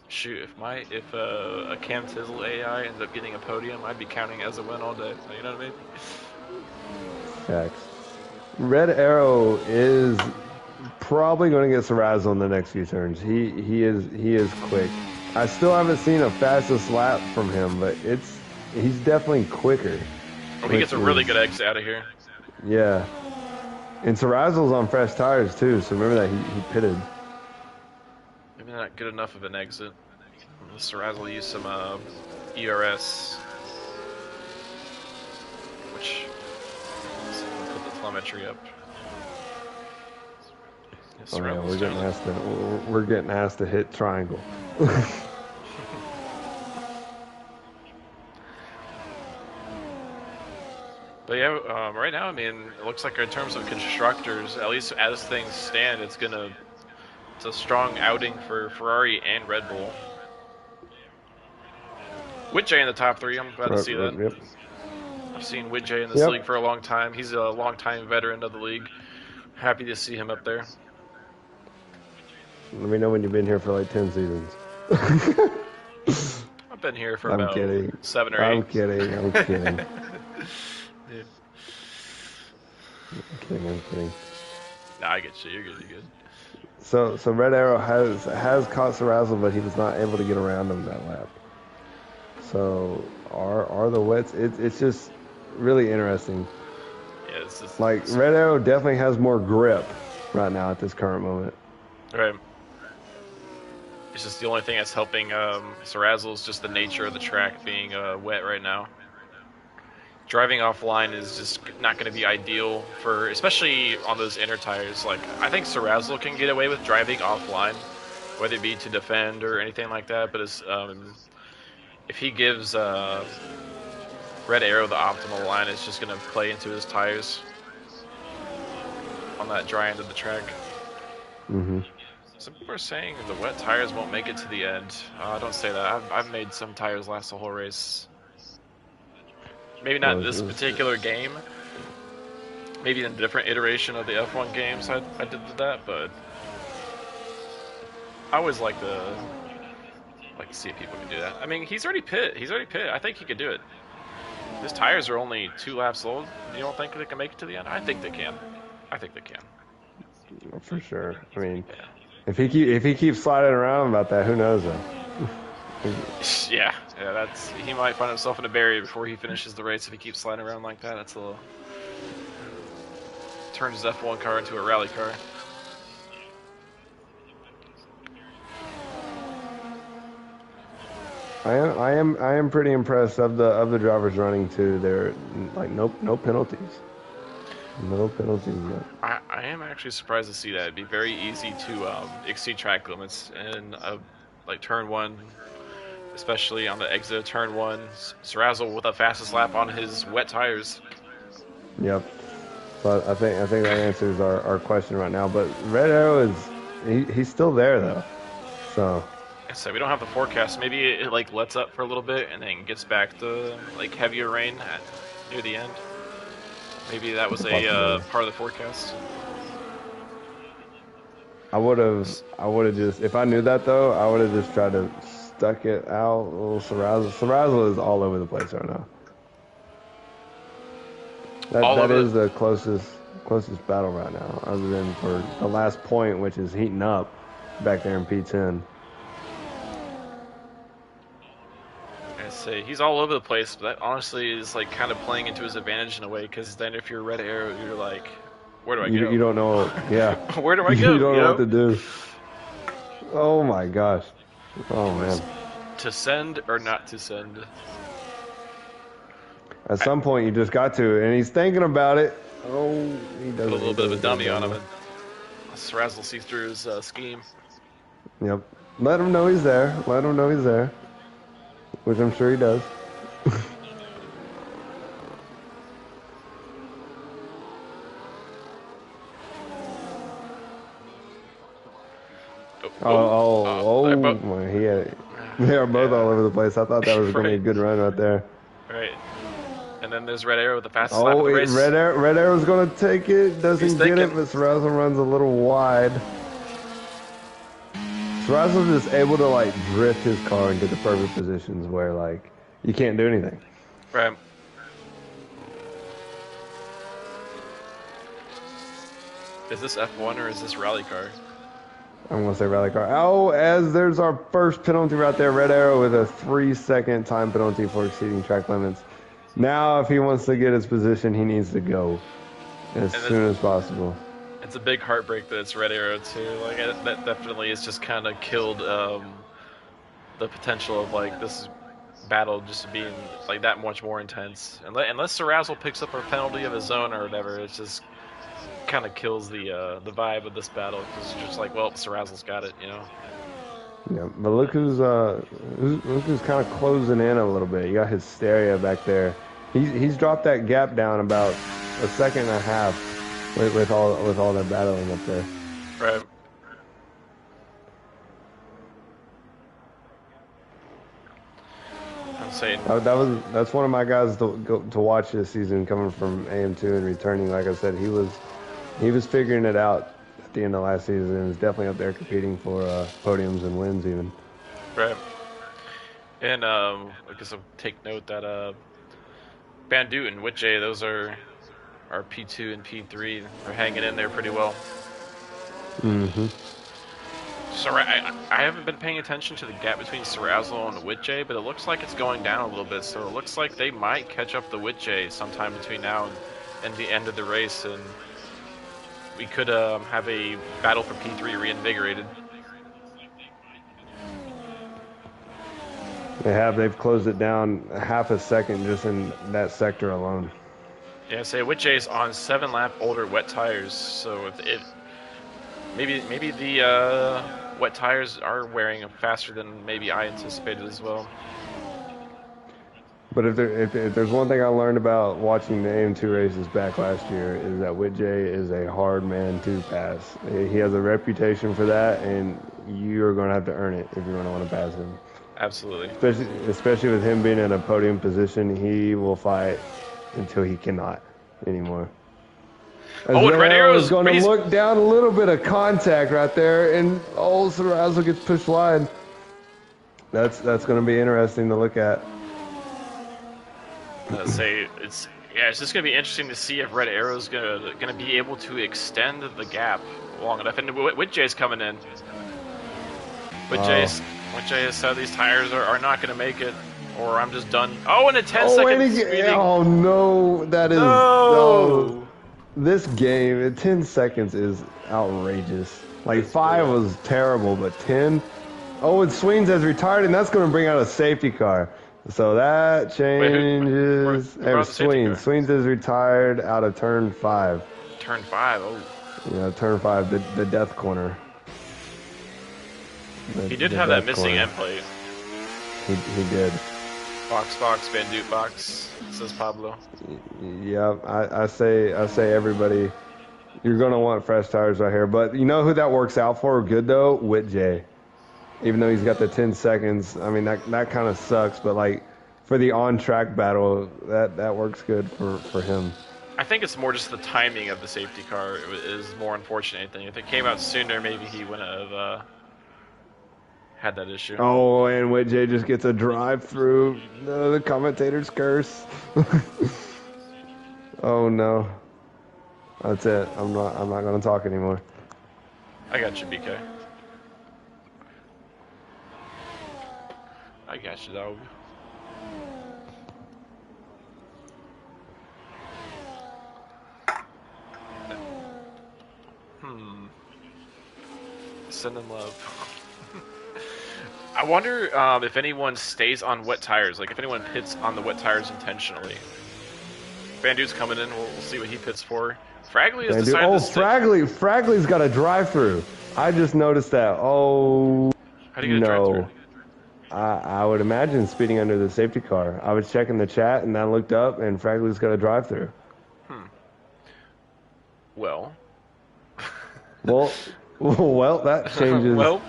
Shoot, if a Cam Tizzle AI ends up getting a podium, I'd be counting as a win all day. You know what I mean? Facts. Red Arrow is probably going to get Sarrazzo in the next few turns. He is quick. I still haven't seen a fastest lap from him, but he's definitely quicker. Oh, he gets a really good exit out of here. Yeah. And Sarrazzo's on fresh tires too, so remember that he pitted. Maybe not good enough of an exit. Sarrazzo will use some ERS, which let's see if we put the telemetry up. Oh yeah, we're getting asked to hit triangle. But yeah, right now, I mean, it looks like in terms of constructors, at least as things stand, it's a strong outing for Ferrari and Red Bull. With Jay in the top 3, I'm glad to see that. Yep. I've seen With Jay in this league for a long time. He's a long-time veteran of the league. Happy to see him up there. Let me know when you've been here for like 10 seasons. I've been here for about 7 or 8. I'm kidding. Yeah. I'm kidding. Nah, I get you. You're good. So Red Arrow has caught Sarrazzo, but he was not able to get around him that lap. So are the wets? It's just really interesting. Yeah, this is like Red Arrow definitely has more grip right now at this current moment. Right. It's just the only thing that's helping Sarrazzo is just the nature of the track being wet right now. Driving offline is just not going to be ideal for, especially on those inner tires. Like, I think Sarrazzo can get away with driving offline, whether it be to defend or anything like that. But if he gives Red Arrow the optimal line, it's just going to play into his tires on that dry end of the track. Mm-hmm. Some people are saying the wet tires won't make it to the end. Don't say that. I've made some tires last the whole race. Maybe not this particular game. Maybe in a different iteration of the F1 games I did that, but I always like to see if people can do that. I mean, he's already pit. I think he could do it. His tires are only 2 laps old. You don't think they can make it to the end? I think they can. For sure. I mean, if he keeps sliding around about that, who knows though? Yeah, he might find himself in a barrier before he finishes the race if he keeps sliding around like that. That's a little turns his F1 car into a rally car. I am pretty impressed of the drivers running too. They're like no penalties. No penalties yet. I am actually surprised to see that. It'd be very easy to exceed track limits in like turn 1. Especially on the exit of turn 1, Sarrazzo with the fastest lap on his wet tires. Yep. But I think that answers our question right now. But Red Arrow he's still there though. So we don't have the forecast. Maybe it like lets up for a little bit and then gets back to like heavier rain near the end. Maybe that was a part of the forecast. I would have just, if I knew that though, I would have just tried to stuck it out. Little Sarrazzo. Sarrazzo is all over the place right now. That is the closest battle right now, other than for the last point, which is heating up back there in P10. I say he's all over the place, but that honestly is like kind of playing into his advantage in a way, because then if you're Red Arrow, you're like, where do I go? You don't know. Yeah. Where do I go? You don't know what to do. Oh my gosh. Oh man. To send or not to send? At some point you just got to, and he's thinking about it. Oh, he does put a little bit of a dummy on him, and Sarrazzo sees through his scheme. Yep. Let him know he's there. Let him know he's there. Which I'm sure he does. Oh, oh, He had, they are both all yeah, over the place. I thought that was going to be a right, good run right there. right. And then there's Red Arrow with the fastest lap of Oh, the race. Red Arrow's going to take it. He's Doesn't get it, thinking. but Sarrazzle runs a little wide. Sarrazzle's just able to, like, drift his car into the perfect positions where, like, you can't do anything. Right. Is this F1 or is this rally car? I'm going to say rally car. Oh, as there's our first penalty right there. Red Arrow with a 3-second time penalty for exceeding track limits. Now, if he wants to get his position, he needs to go as soon as possible. It's a big heartbreak that it's Red Arrow too. Like that definitely has just kind of killed the potential of like this battle just being like that much more intense. Unless Sarrazzle picks up a penalty of his own or whatever, it just kind of kills the vibe of this battle because it's just like, well, Sarrazzle's got it, you know. Yeah, but look who's kind of closing in a little bit. You got Hysteria back there. He's dropped that gap down about a second and a half with all that battling up there. Right. I'm saying That's one of my guys to watch this season, coming from AM2 and returning. Like I said, he was figuring it out at the end of last season and is definitely up there competing for podiums and wins even. right. And I guess I'll take note that Bandit and Witch-A, those are P2 and P3 are hanging in there pretty well. Mm-hmm. I haven't been paying attention to the gap between Sarrazzle and Witch-A, but it looks like it's going down a little bit. So it looks like they might catch up the Witch-A sometime between now and the end of the race, and we could have a battle for P3 reinvigorated. They've closed it down half a second just in that sector alone. Yeah, say Witch-A's on 7-lap older wet tires, so if maybe the wet tires are wearing faster than maybe I anticipated as well. But if there's one thing I learned about watching the AM2 races back last year, is that Witch-A is a hard man to pass. He has a reputation for that, and you're going to have to earn it if you're going to want to pass him. Absolutely. Especially with him being in a podium position, he will fight until he cannot anymore. As and Red Arrow is going to look down, a little bit of contact right there, and Sarrazzle gets pushed wide. That's going to be interesting to look at. It's just gonna be interesting to see if Red Arrow's gonna be able to extend the gap long enough. And Witch-A's coming in. Witch-A has said these tires are not gonna make it, or I'm just done. Oh, and a 10-second speeding. Oh no, that is no. This game at 10 seconds is outrageous. Like 5 was terrible, but 10. Oh, and Sweens has retired, and that's going to bring out a safety car. So that changes. Sweens is retired out of turn 5. Turn 5, oh. Yeah, turn 5, the death corner. He did have that missing end plate. He did. Box, Bandit box, says Pablo. Yeah, I say everybody, you're going to want fresh tires right here. But you know who that works out for good, though? Witch-A. Even though he's got the 10 seconds, I mean, that kind of sucks. But, like, for the on-track battle, that works good for him. I think it's more just the timing of the safety car is more unfortunate than anything. If it came out sooner, maybe he wouldn't have had that issue. Oh, and Witch-A just gets a drive-through. No, the commentator's curse. Oh, no. That's it. I'm not going to talk anymore. I got you, BK. I got you, dog. Send him love. I wonder if anyone stays on wet tires. Like, if anyone pits on the wet tires intentionally. Bandit's coming in. We'll see what he pits for. Fragley has decided to stay. Fragley's got a drive-through. I just noticed that. Oh. How do you get a drive-through? No, I would imagine speeding under the safety car. I was checking the chat and I looked up and Fragley's got a drive-through. Hmm. Well. Well, well, that changes Well.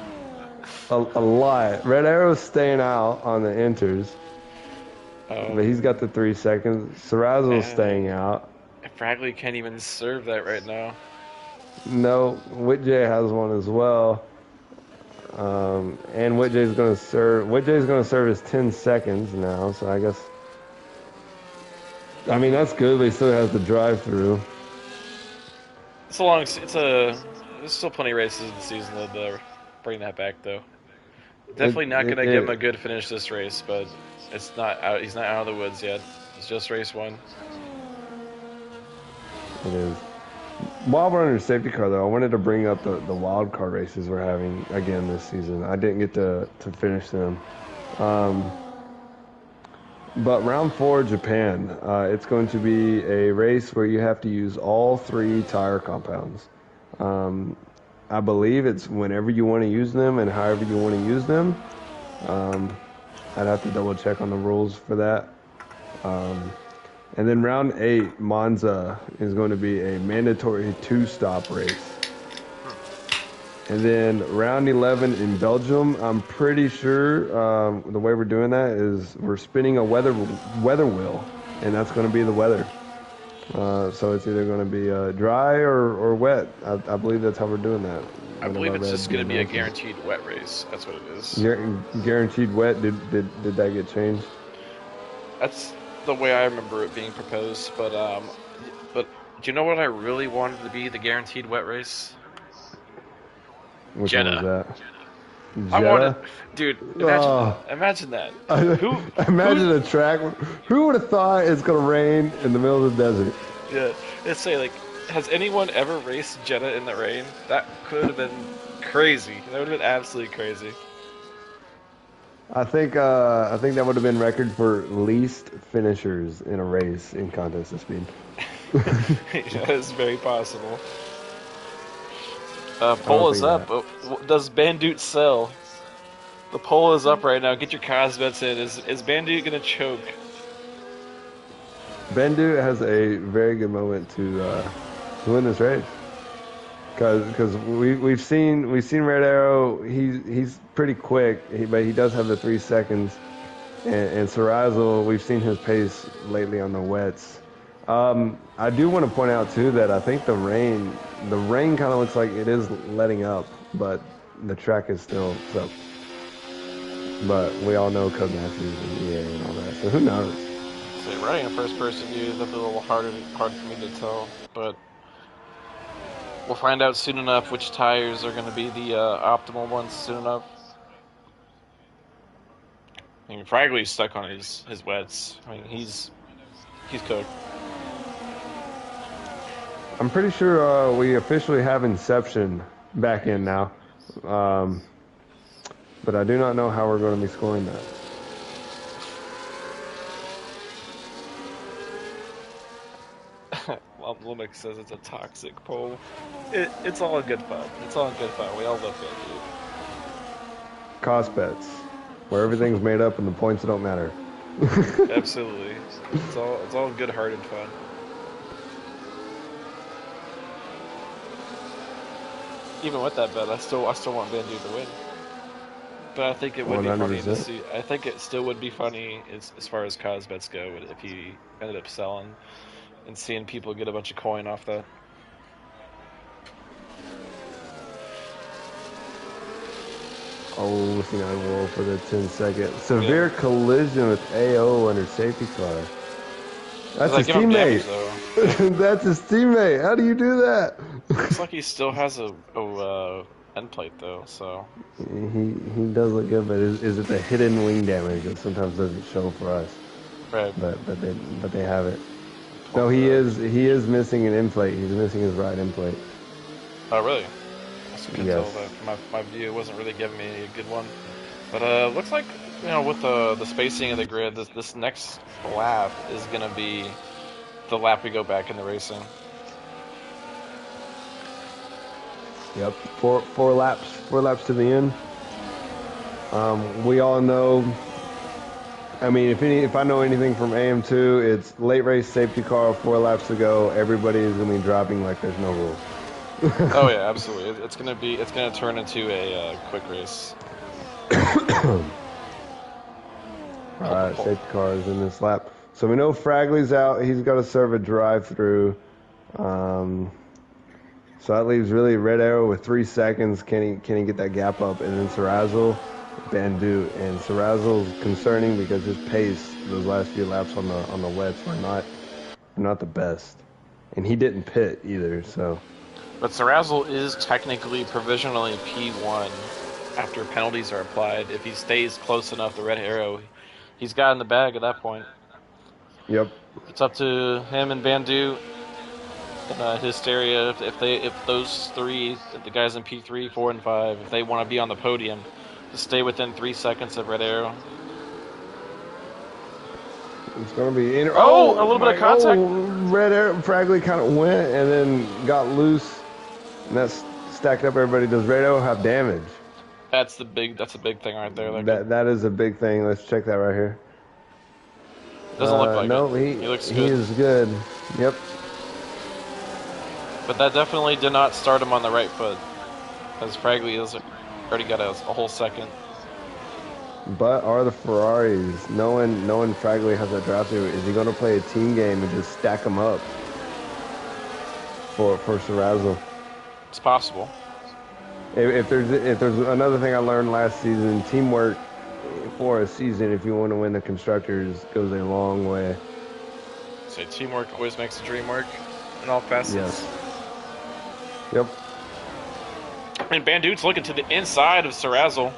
a lot. Red Arrow's staying out on the enters, but he's got the 3 seconds. Serrazo's Man, staying out. Fragley can't even serve that right now. No, Whitjay has one as well. And Whitjay's going to serve. Whitjay's going to serve his 10 seconds now, so I guess. I mean, that's good, but he still has the drive through. It's a long. There's still plenty of races in the season to bring that back, though. It, Definitely not it, gonna give him a it, good finish this race, but it's not out. He's not out of the woods yet. It's just race one. it is. While we're under safety car, though, I wanted to bring up the wild card races we're having again this season. I didn't get to finish them. Um, but round 4, Japan, it's going to be a race where you have to use all 3 tire compounds. Um, I believe it's whenever you want to use them and however you want to use them. I'd have to double check on the rules for that. And then round 8, Monza is going to be a mandatory 2-stop race. And then round 11 in Belgium, I'm pretty sure the way we're doing that is we're spinning a weather wheel, and that's going to be the weather. So it's either going to be dry or wet. I believe that's how we're doing that. I Whenever believe it's read just the gonna be a announcements. guaranteed wet race. That's what it is. Guaranteed wet. Did that get changed? That's the way I remember it being proposed. But do you know what I really wanted to be the guaranteed wet race? Which one was Jeddah. that? I wanted, Jeddah. dude. Oh, Imagine that. Who, who? imagine a track. Who would have thought it's gonna rain in the middle of the desert? Yeah. Let's say like, has anyone ever raced Jeddah in the rain? That could have been crazy. That would have been absolutely crazy. I think that would have been record for least finishers in a race in contest of speed. Yeah, it's very possible. I don't Poll is think up. that. Does Bandoot sell? The poll is up right now. Get your cos bets in. Is Bandoot gonna choke? Bendu has a very good moment to win this race. Because we've seen Red Arrow. He's pretty quick, but he does have the 3 seconds. And Serrazo, we've seen his pace lately on the wets. I do want to point out too that I think the rain kind of looks like it is letting up, but the track is still so. But we all know Code Matthews and EA and all that, so who knows? So running a first-person view is a little hard for me to tell, but we'll find out soon enough which tires are going to be the optimal ones soon enough. I mean, Fragley's stuck on his wets. I mean, he's cooked. I'm pretty sure we officially have Inception back in now. Um, but I do not know how we're going to be scoring that. Lumix says it's a toxic poll. It's all in good fun. It's all in good fun. We all love Bandoot. Cost bets, where everything's made up and the points don't matter. Absolutely. It's all good-hearted fun. Even with that bet, I still want Bandu to win. But I think it would be funny to 100%. see. I think it still would be funny as far as cause bets go if he ended up selling and seeing people get a bunch of coin off that. Oh, C9 Wolf for the 10-second. Severe collision with AO under safety car. That's his Give him damage teammate. though. That's his teammate. How do you do that? Looks like he still has a end plate though. So He does look good, but is it the hidden wing damage that sometimes doesn't show for us? right. But they have it. No, he is missing an end plate. He's missing his right end plate. Oh really? I couldn't Yes. tell that. My view wasn't really giving me a good one. But looks like with the spacing of the grid, this next lap is gonna be the lap we go back in the racing. Yep. Four laps to the end. We all know. I mean, if I know anything from AM2, it's late race safety car, 4 laps to go. Everybody is gonna be dropping like there's no rules. Oh yeah, absolutely. It's gonna turn into a quick race. All Pull the right, pole. safety car is in this lap. So we know Fragley's out. He's got to serve a drive-through. Um, so that leaves really Red Arrow with 3 seconds. Can he get that gap up? And then Sarrazzle, Bandu, and Sarrazzle's concerning because his pace those last few laps on the wets were not the best, and he didn't pit either. So But Sarrazzle is technically provisionally P1 after penalties are applied. If he stays close enough to Red Arrow, he's got in the bag at that point. yep. It's up to him and Bandu and Hysteria if those three, the guys in P3, 4, and 5, if they want to be on the podium, to stay within 3 seconds of Red Arrow. It's gonna be Oh, a little bit of contact. Red Arrow Fragley kind of went and then got loose, and that's stacked up. Everybody, does Red Arrow have damage? That's a big thing right there. That is a big thing. Let's check that right here. Doesn't look like it. No, He looks he good. is good. Yep. But that definitely did not start him on the right foot, as Fragley has already got a whole second. But are the Ferraris, knowing Fragley has that draft through, is he going to play a team game and just stack them up for Sarrazzle? It's possible. If there's another thing I learned last season, teamwork for a season, if you want to win the constructors, goes a long way. Say teamwork always makes the dream work in all facets. Yes. Yep. And Bandute's looking to the inside of Sarrazzle.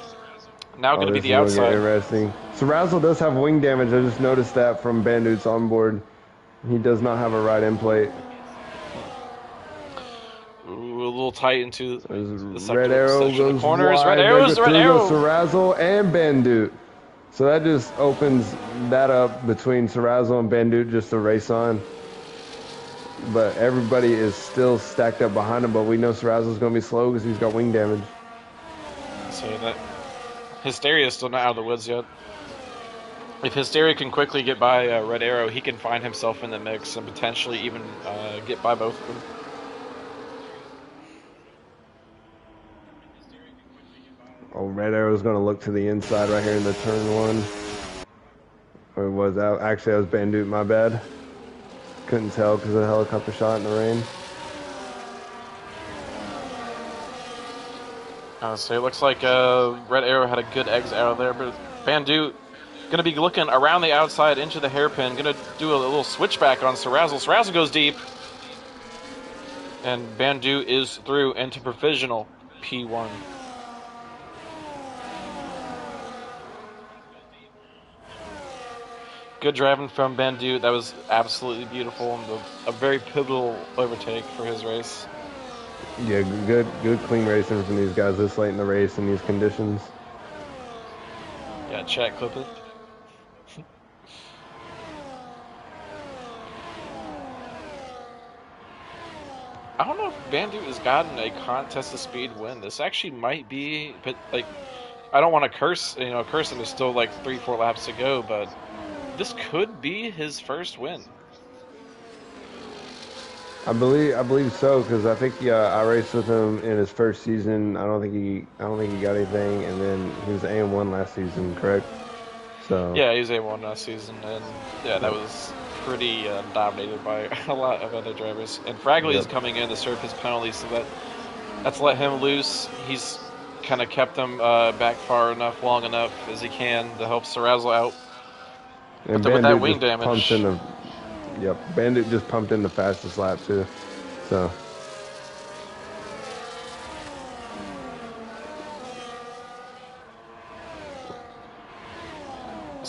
Now going to be This the is gonna get outside. interesting. Sarrazzle does have wing damage. I just noticed that from Bandute's onboard. He does not have a right end plate. Ooh, a little tight into the sector, Red Arrow section of goes the corners. wide. Red There Arrow's goes Red through Arrow. goes Sarrazzle and Bandute. So that just opens that up between Sarrazzle and Bandute just to race on. But everybody is still stacked up behind him. But we know Sarrazzle's going to be slow because he's got wing damage. So that Hysteria is still not out of the woods yet. If Hysteria can quickly get by Red Arrow, he can find himself in the mix and potentially even get by both of them. Oh, Red Arrow's going to look to the inside right here in the turn one. Or was that? Actually, that was Bandute, my bad. Couldn't tell because of the helicopter shot in the rain. So it looks like Red Arrow had a good exit out of there, but Bandute going to be looking around the outside into the hairpin, going to do a little switchback on Sarrazzle. Sarrazzle goes deep, and Bandute is through into provisional P1. Good driving from Bandute. That was absolutely beautiful and a very pivotal overtake for his race. Yeah, good clean racing from these guys this late in the race in these conditions. Yeah, chat clip it. I don't know if Bandute has gotten a contest of speed win. This actually might be, but like, I don't want to curse him. There's still like 3-4 laps to go, but this could be his first win. I believe so because I think I raced with him in his first season. I don't think he got anything, and then he was AM1 last season, correct? So Yeah, he was A1 last season, and yeah, that was pretty dominated by a lot of other drivers. And Fragley is coming in to serve his penalty, so that's let him loose. He's kind of kept him back far enough, long enough as he can to help Sarrazzle out. And But with that Bandit wing just damage, pumped in the Bandit just pumped in the fastest lap too. So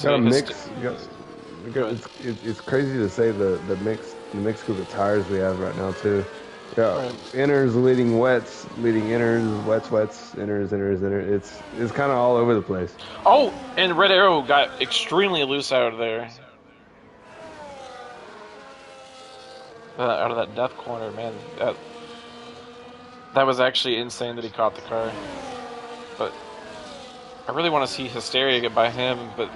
got a mix. It's crazy to say the mix group of tires we have right now too. Yeah, right. inners leading wets, leading inners, wets, inners. It's kind of all over the place. Oh, and Red Arrow got extremely loose out of there. Out of that death corner, man. That was actually insane that he caught the car. But I really want to see Hysteria get by him, but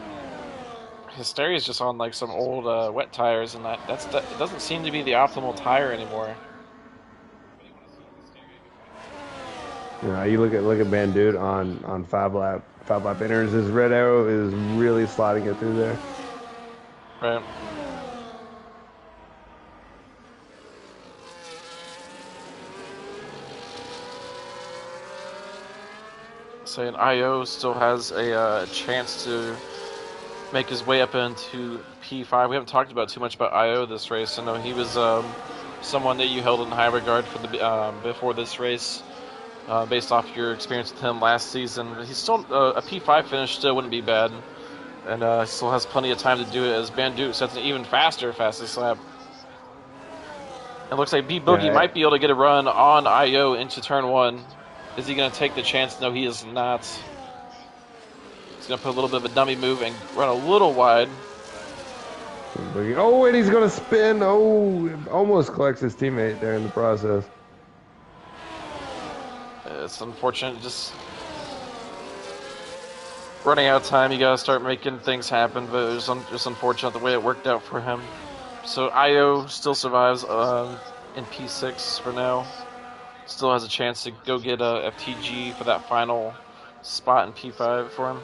Hysteria's just on like some old wet tires, and it doesn't seem to be the optimal tire anymore. You know, you look at Bandute on five lap inners. His red arrow is really sliding it through there. Right. Saying IO still has a chance to make his way up into P5. We haven't talked about too much about IO this race. I know he was someone that you held in high regard for the before this race, based off your experience with him last season. He's still a P5 finish still wouldn't be bad, and still has plenty of time to do it as Bandute sets an even faster fastest lap. It looks like B Boogie might be able to get a run on IO into turn 1. Is he going to take the chance? No, he is not. He's going to put a little bit of a dummy move and run a little wide. Oh, and he's going to spin. Oh, almost collects his teammate there in the process. It's unfortunate. Just running out of time. You got to start making things happen, but it was just unfortunate the way it worked out for him. So IO still survives in P6 for now. Still has a chance to go get a FTG for that final spot in P5 for him.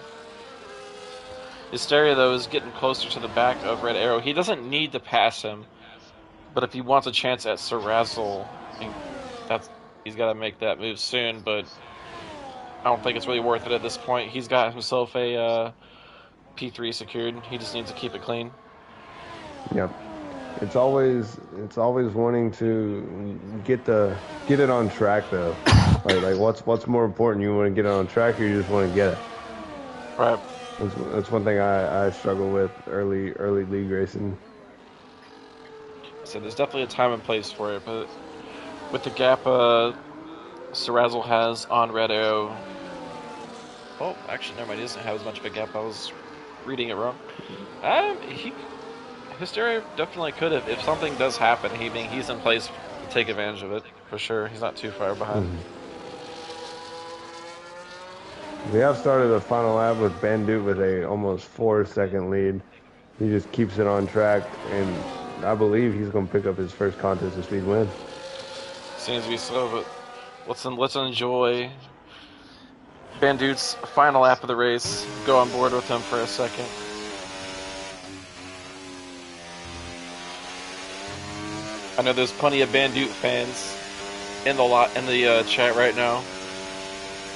Hysteria, though, is getting closer to the back of Red Arrow. He doesn't need to pass him, but if he wants a chance at Sir Razzle, he's got to make that move soon, but I don't think it's really worth it at this point. He's got himself a P3 secured. He just needs to keep it clean. Yep. It's always wanting to get it on track though. like what's more important? You want to get it on track, or you just want to get it? Right. That's one thing I struggle with early league racing. So there's definitely a time and place for it, but with the gap Sir Razzle has on Red Arrow. Oh, actually, never mind. He doesn't have as much of a gap. I was reading it wrong. Hysteria definitely could have. If something does happen, he's in place to take advantage of it, for sure. He's not too far behind. We have started the final lap with Bandute with a almost 4-second lead. He just keeps it on track, and I believe he's going to pick up his first contest of speed win. Seems to be so, but let's enjoy Bandute's final lap of the race. Go on board with him for a second. I know there's plenty of Bandute fans in the chat right now.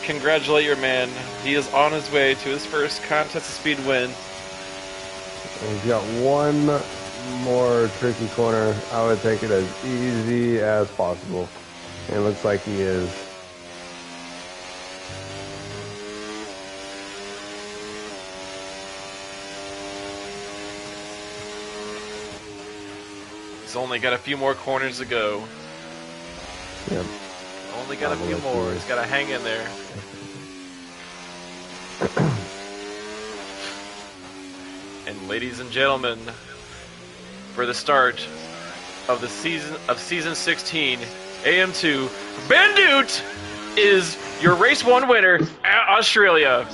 Congratulate your man. He is on his way to his first contest of speed win. And he's got one more tricky corner. I would take it as easy as possible. And it looks like he is. He's only got a few more corners to go. Yep. Only got a few more. He's got to hang in there. And ladies and gentlemen, for the start of the season 16, AM2, Bandute is your race 1 winner at Australia.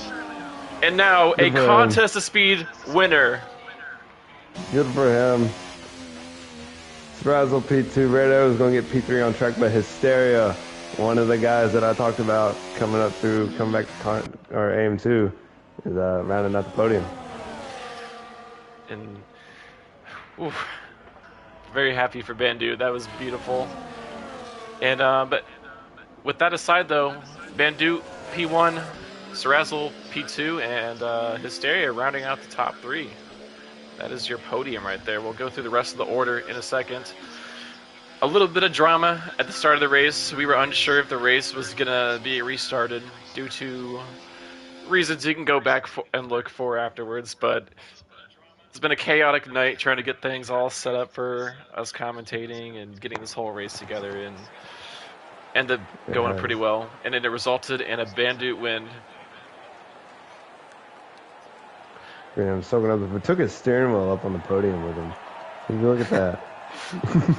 And now a contest of speed winner. Good for him. Razzle P2, Red Arrow is going to get P3 on track, but Hysteria, one of the guys that I talked about coming back to AM2, is rounding out the podium. And very happy for Bandute. That was beautiful. And but with that aside, though, Bandute P1, Sir Razzle P2, and Hysteria rounding out the top 3. That is your podium right there. We'll go through the rest of the order in a second. A little bit of drama at the start of the race. We were unsure if the race was going to be restarted due to reasons you can go back and look for afterwards. But it's been a chaotic night trying to get things all set up for us commentating and getting this whole race together. And ended up going pretty well. And it resulted in a Bandute win. Yeah, I'm soaking up. We took his steering wheel up on the podium with him. Look at that.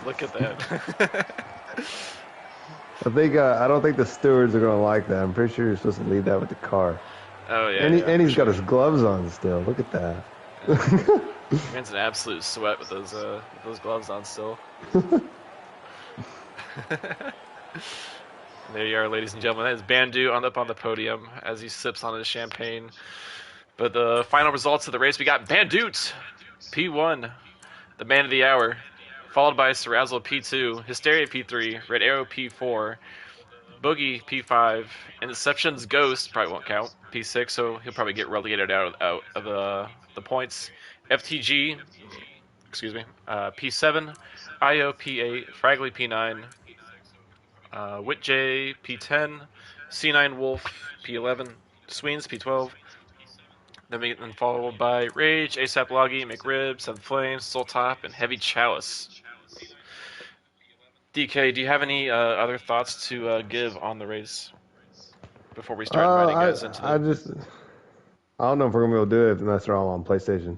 Look at that. I don't think the stewards are going to like that. I'm pretty sure you're supposed to leave that with the car. Oh yeah, And he yeah, and for he's got sure. his gloves on still. Look at that. Yeah. Man's an absolute sweat with those gloves on still. There you are, ladies and gentlemen. That is Bandu on up on the podium as he sips on his champagne. But the final results of the race, we got Bandute P1, the man of the hour, followed by Serrazzle P2, Hysteria P3, Red Arrow P4, Boogie P5, and Deception's Ghost probably won't count P6, so he'll probably get relegated out of the points. FTG, excuse me, P7, IO P8, Fragley P9, Whitjay P10, C9 Wolf P11, Sweens P12, then followed by Rage, ASAP Loggy, McRib, Seven Flames, Soul Top, and Heavy Chalice. DK, do you have any other thoughts to give on the race before we start inviting guys into I the? just I don't know if we're gonna be able to do it unless they're all on PlayStation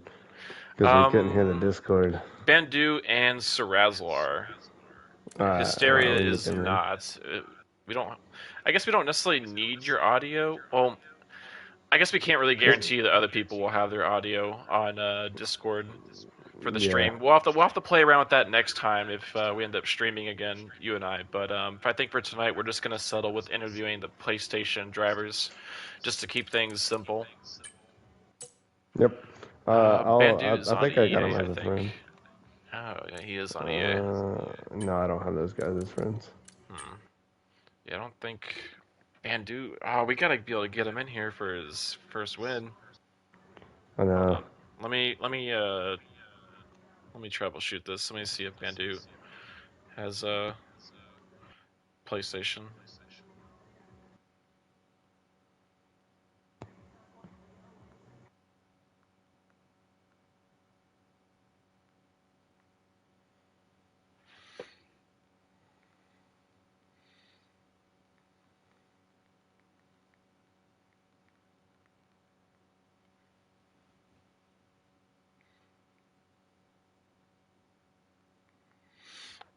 because we couldn't hear the Um, Discord. Bandu and Serazzle are. All right, well, Hysteria we can get is them in. not. We don't. I guess we don't necessarily need your audio. Well, I guess we can't really guarantee that other people will have their audio on Discord for the Yeah. stream. We'll have to play around with that next time if we end up streaming again, you and I. But I think for tonight we're just gonna settle with interviewing the PlayStation drivers, just to keep things simple. Yep. Bandu is I on think I got him EA, I as a think. friend. Oh, yeah, he is on EA. No, I don't have those guys as friends. Hmm. Yeah, I don't think Bandu. Oh, we gotta be able to get him in here for his first win. I Hold know. on. Let me troubleshoot this. Let me see if Bandu has a PlayStation.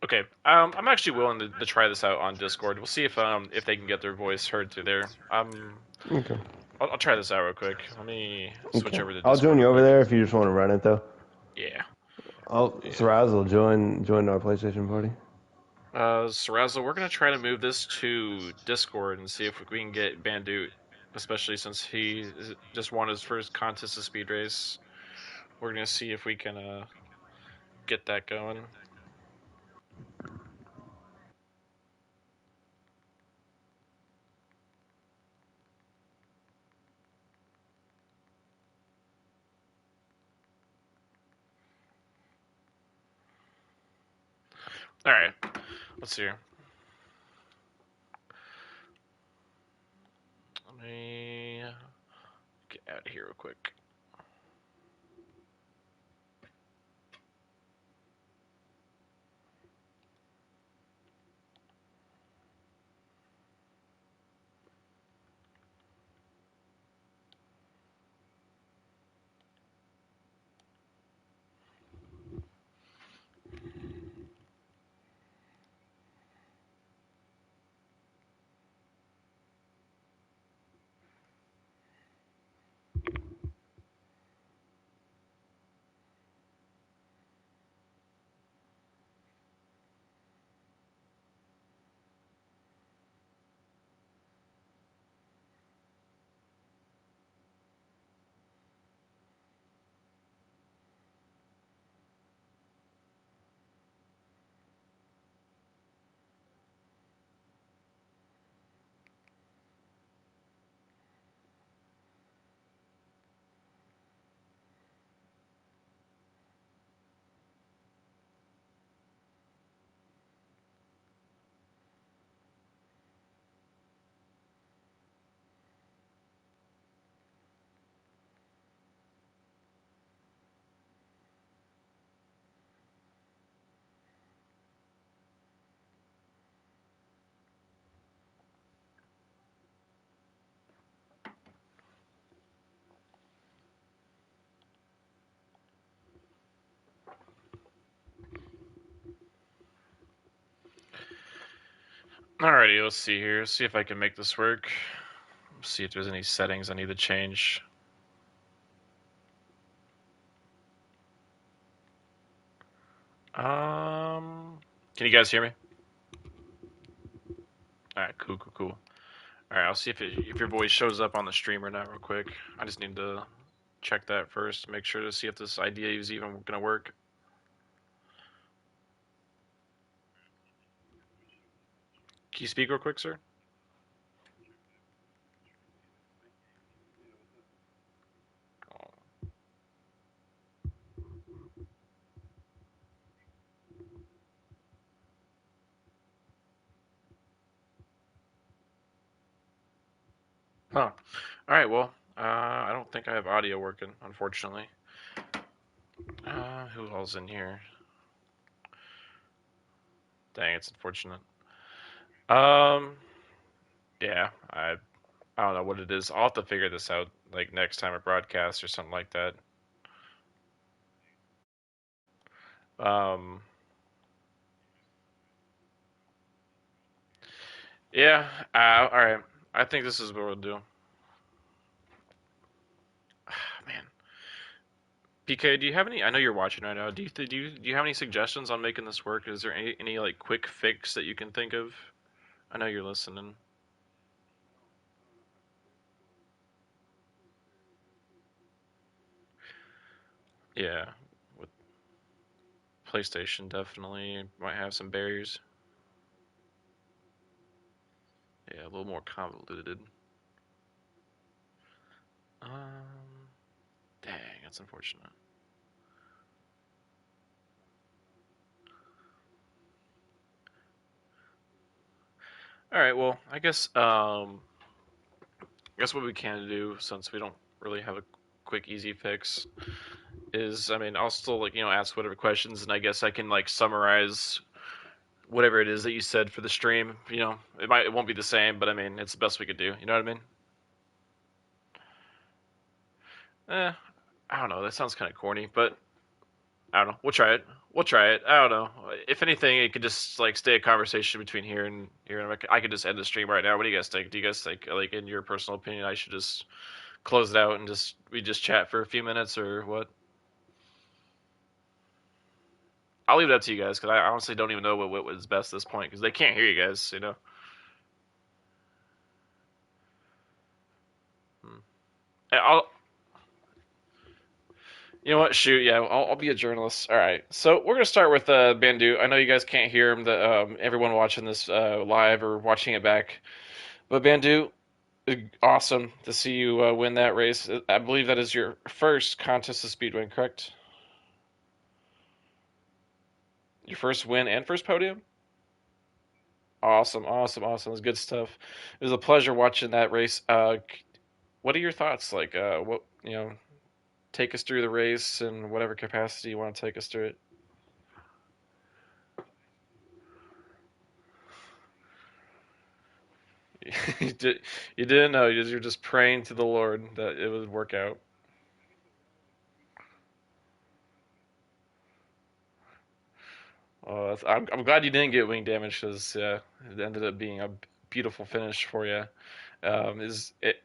Okay, I'm actually willing to try this out on Discord. We'll see if they can get their voice heard through there. Okay. I'll try this out real quick. Let me switch Okay. over to I'll Discord join you real over quick. there if you just want to run it though. Yeah, Oh, yeah. Sarazzle, join our PlayStation party. Serazzle, we're gonna try to move this to Discord and see if we can get Bandut, especially since he just won his first contest of speed race. We're gonna see if we can get that going. All right, let's see here. Let me get out of here real quick. Alrighty, let's see here. See if I can make this work. See if there's any settings I need to change. Can you guys hear me? All right, cool, cool, cool. All right, I'll see if your voice shows up on the stream or not real quick. I just need to check that first, make sure to see if this idea is even gonna work. Can you speak real quick, sir? Huh. All right. Well, I don't think I have audio working, unfortunately. Who all's in here? Dang, it's unfortunate. Um, yeah, I don't know what it is. I'll have to figure this out like next time I broadcast or something like that. Um, yeah. All right. I think this is what we'll do. Man, PK, do you have any? I know you're watching right now. Do you have any suggestions on making this work? Is there any like quick fix that you can think of? I know you're listening. Yeah, with PlayStation definitely might have some barriers. Yeah, a little more convoluted. Um, Dang, that's unfortunate. All right, well, I guess what we can do since we don't really have a quick easy fix is, I mean, I'll still like ask whatever questions, and I guess I can like summarize whatever it is that you said for the stream. It won't be the same, but I mean, it's the best we could do. You know what I mean? Eh, I don't know. That sounds kind of corny, but I don't know. We'll try it. We'll try it. I don't know. If anything, it could just like stay a conversation between here and here, and I could just end the stream right now. What do you guys think? Do you guys think, like, in your personal opinion, I should just close it out and just chat for a few minutes, or what? I'll leave it up to you guys because I honestly don't even know what was best at this point because they can't hear you guys. Hmm. I'll You know what? Shoot, yeah, I'll be a journalist. All right, so we're gonna start with Bandu. I know you guys can't hear him, everyone watching this live or watching it back, but Bandu, awesome to see you win that race. I believe that is your first contest of Speedway, correct? Your first win and first podium. Awesome, awesome, awesome. It's good stuff. It was a pleasure watching that race. What are your thoughts? Like, what take us through the race in whatever capacity you want to take us through it. you, did, you didn't know. You're just praying to the Lord that it would work out. I'm glad you didn't get wing damage because it ended up being a beautiful finish for you. Is it?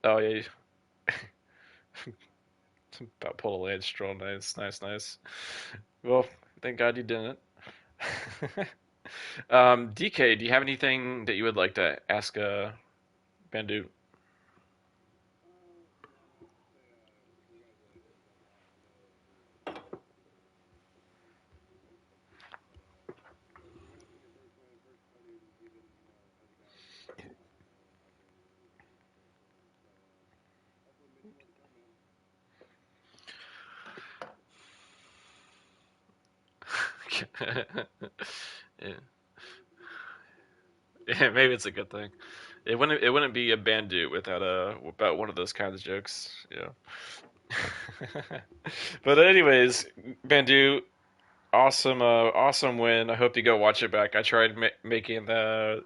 Oh yeah, about pulled a Lance Stroll. Nice, nice, nice. Well, thank God you didn't. DK, do you have anything that you would like to ask Bandu? Yeah. Yeah, maybe it's a good thing. It wouldn't be a Bandu without one of those kinds of jokes. But anyways, Bandu, awesome win. I hope you go watch it back. I tried making the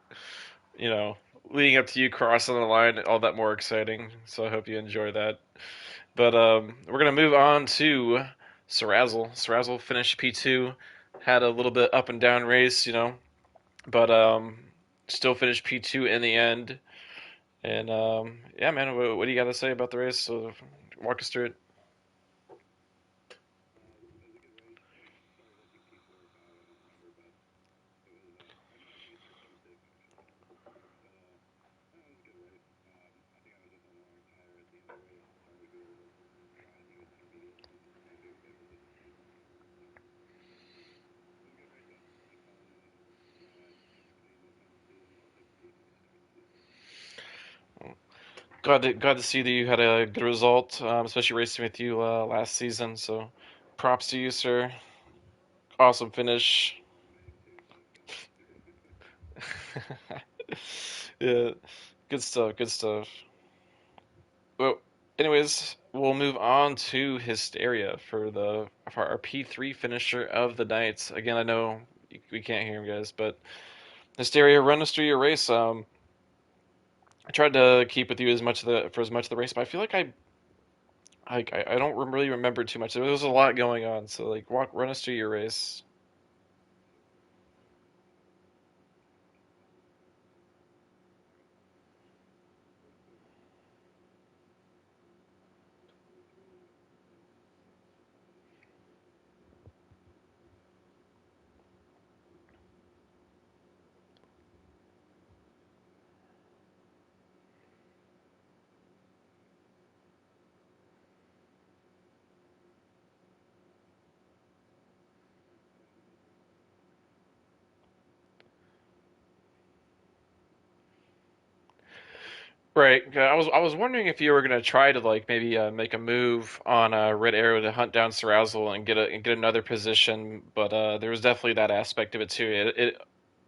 you know leading up to you crossing the line all that more exciting. So I hope you enjoy that. But we're gonna move on to Sarazzle. Sarazzle finished P2. Had a little bit up and down race, but still finished P2 in the end. And yeah, man, what do you got to say about the race? So walk us through it. Glad to see that you had a good result, especially racing with you last season. So props to you, sir. Awesome finish. Yeah, good stuff. Good stuff. Well, anyways, we'll move on to Hysteria for our P3 finisher of the night. Again, I know we can't hear him, guys, but Hysteria, run us through your race. I tried to keep with you as much of the race, but I feel like I don't really remember too much. There was a lot going on, so like run us through your race. Right. I was wondering if you were gonna try to like maybe make a move on Red Arrow to hunt down Sarazzle and get another position, but there was definitely that aspect of it too.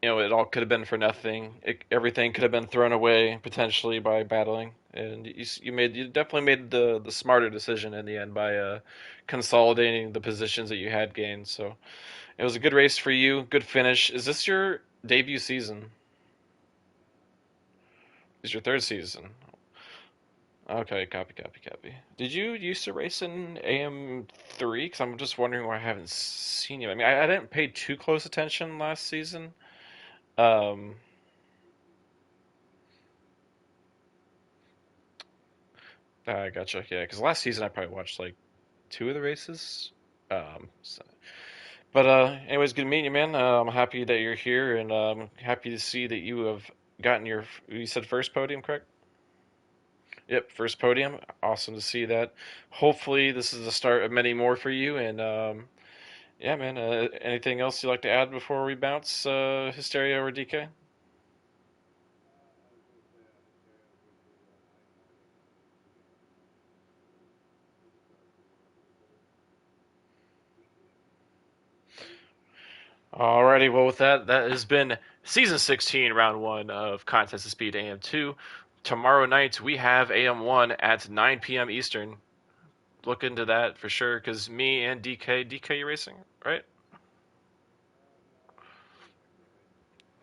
It all could have been for nothing. Everything could have been thrown away potentially by battling, and you definitely made the smarter decision in the end by consolidating the positions that you had gained. So it was a good race for you. Good finish. Is this your debut season? Is your third season? Okay, copy, copy, copy. Did you used to race in AM3? Because I'm just wondering why I haven't seen you. I mean, I didn't pay too close attention last season. Um, I gotcha. Yeah, because last season I probably watched like two of the races. But anyways, good meeting you, man. I'm happy that you're here, and happy to see that you have gotten your. You said first podium, correct? Yep, first podium. Awesome to see that. Hopefully, this is the start of many more for you, and yeah, man. Anything else you'd like to add before we bounce, Hysteria or DK? Alrighty, well, with that, that has been season 16, round one of Contest of Speed AM2. Tomorrow night, we have AM1 at 9 p.m. Eastern. Look into that for sure, because me and DK, you racing, right?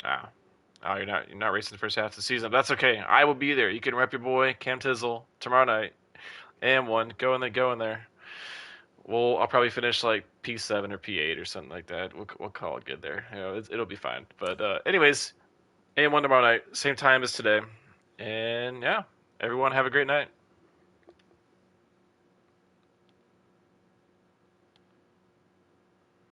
Ah, oh, you're not racing the first half of the season. But that's okay. I will be there. You can rep your boy Cam Tizzle tomorrow night. AM1, go in there. Well, I'll probably finish like P7 or P8 or something like that. We'll call it good there. It'll be fine. But anyways, AM1 tomorrow night, same time as today. And yeah, everyone have a great night.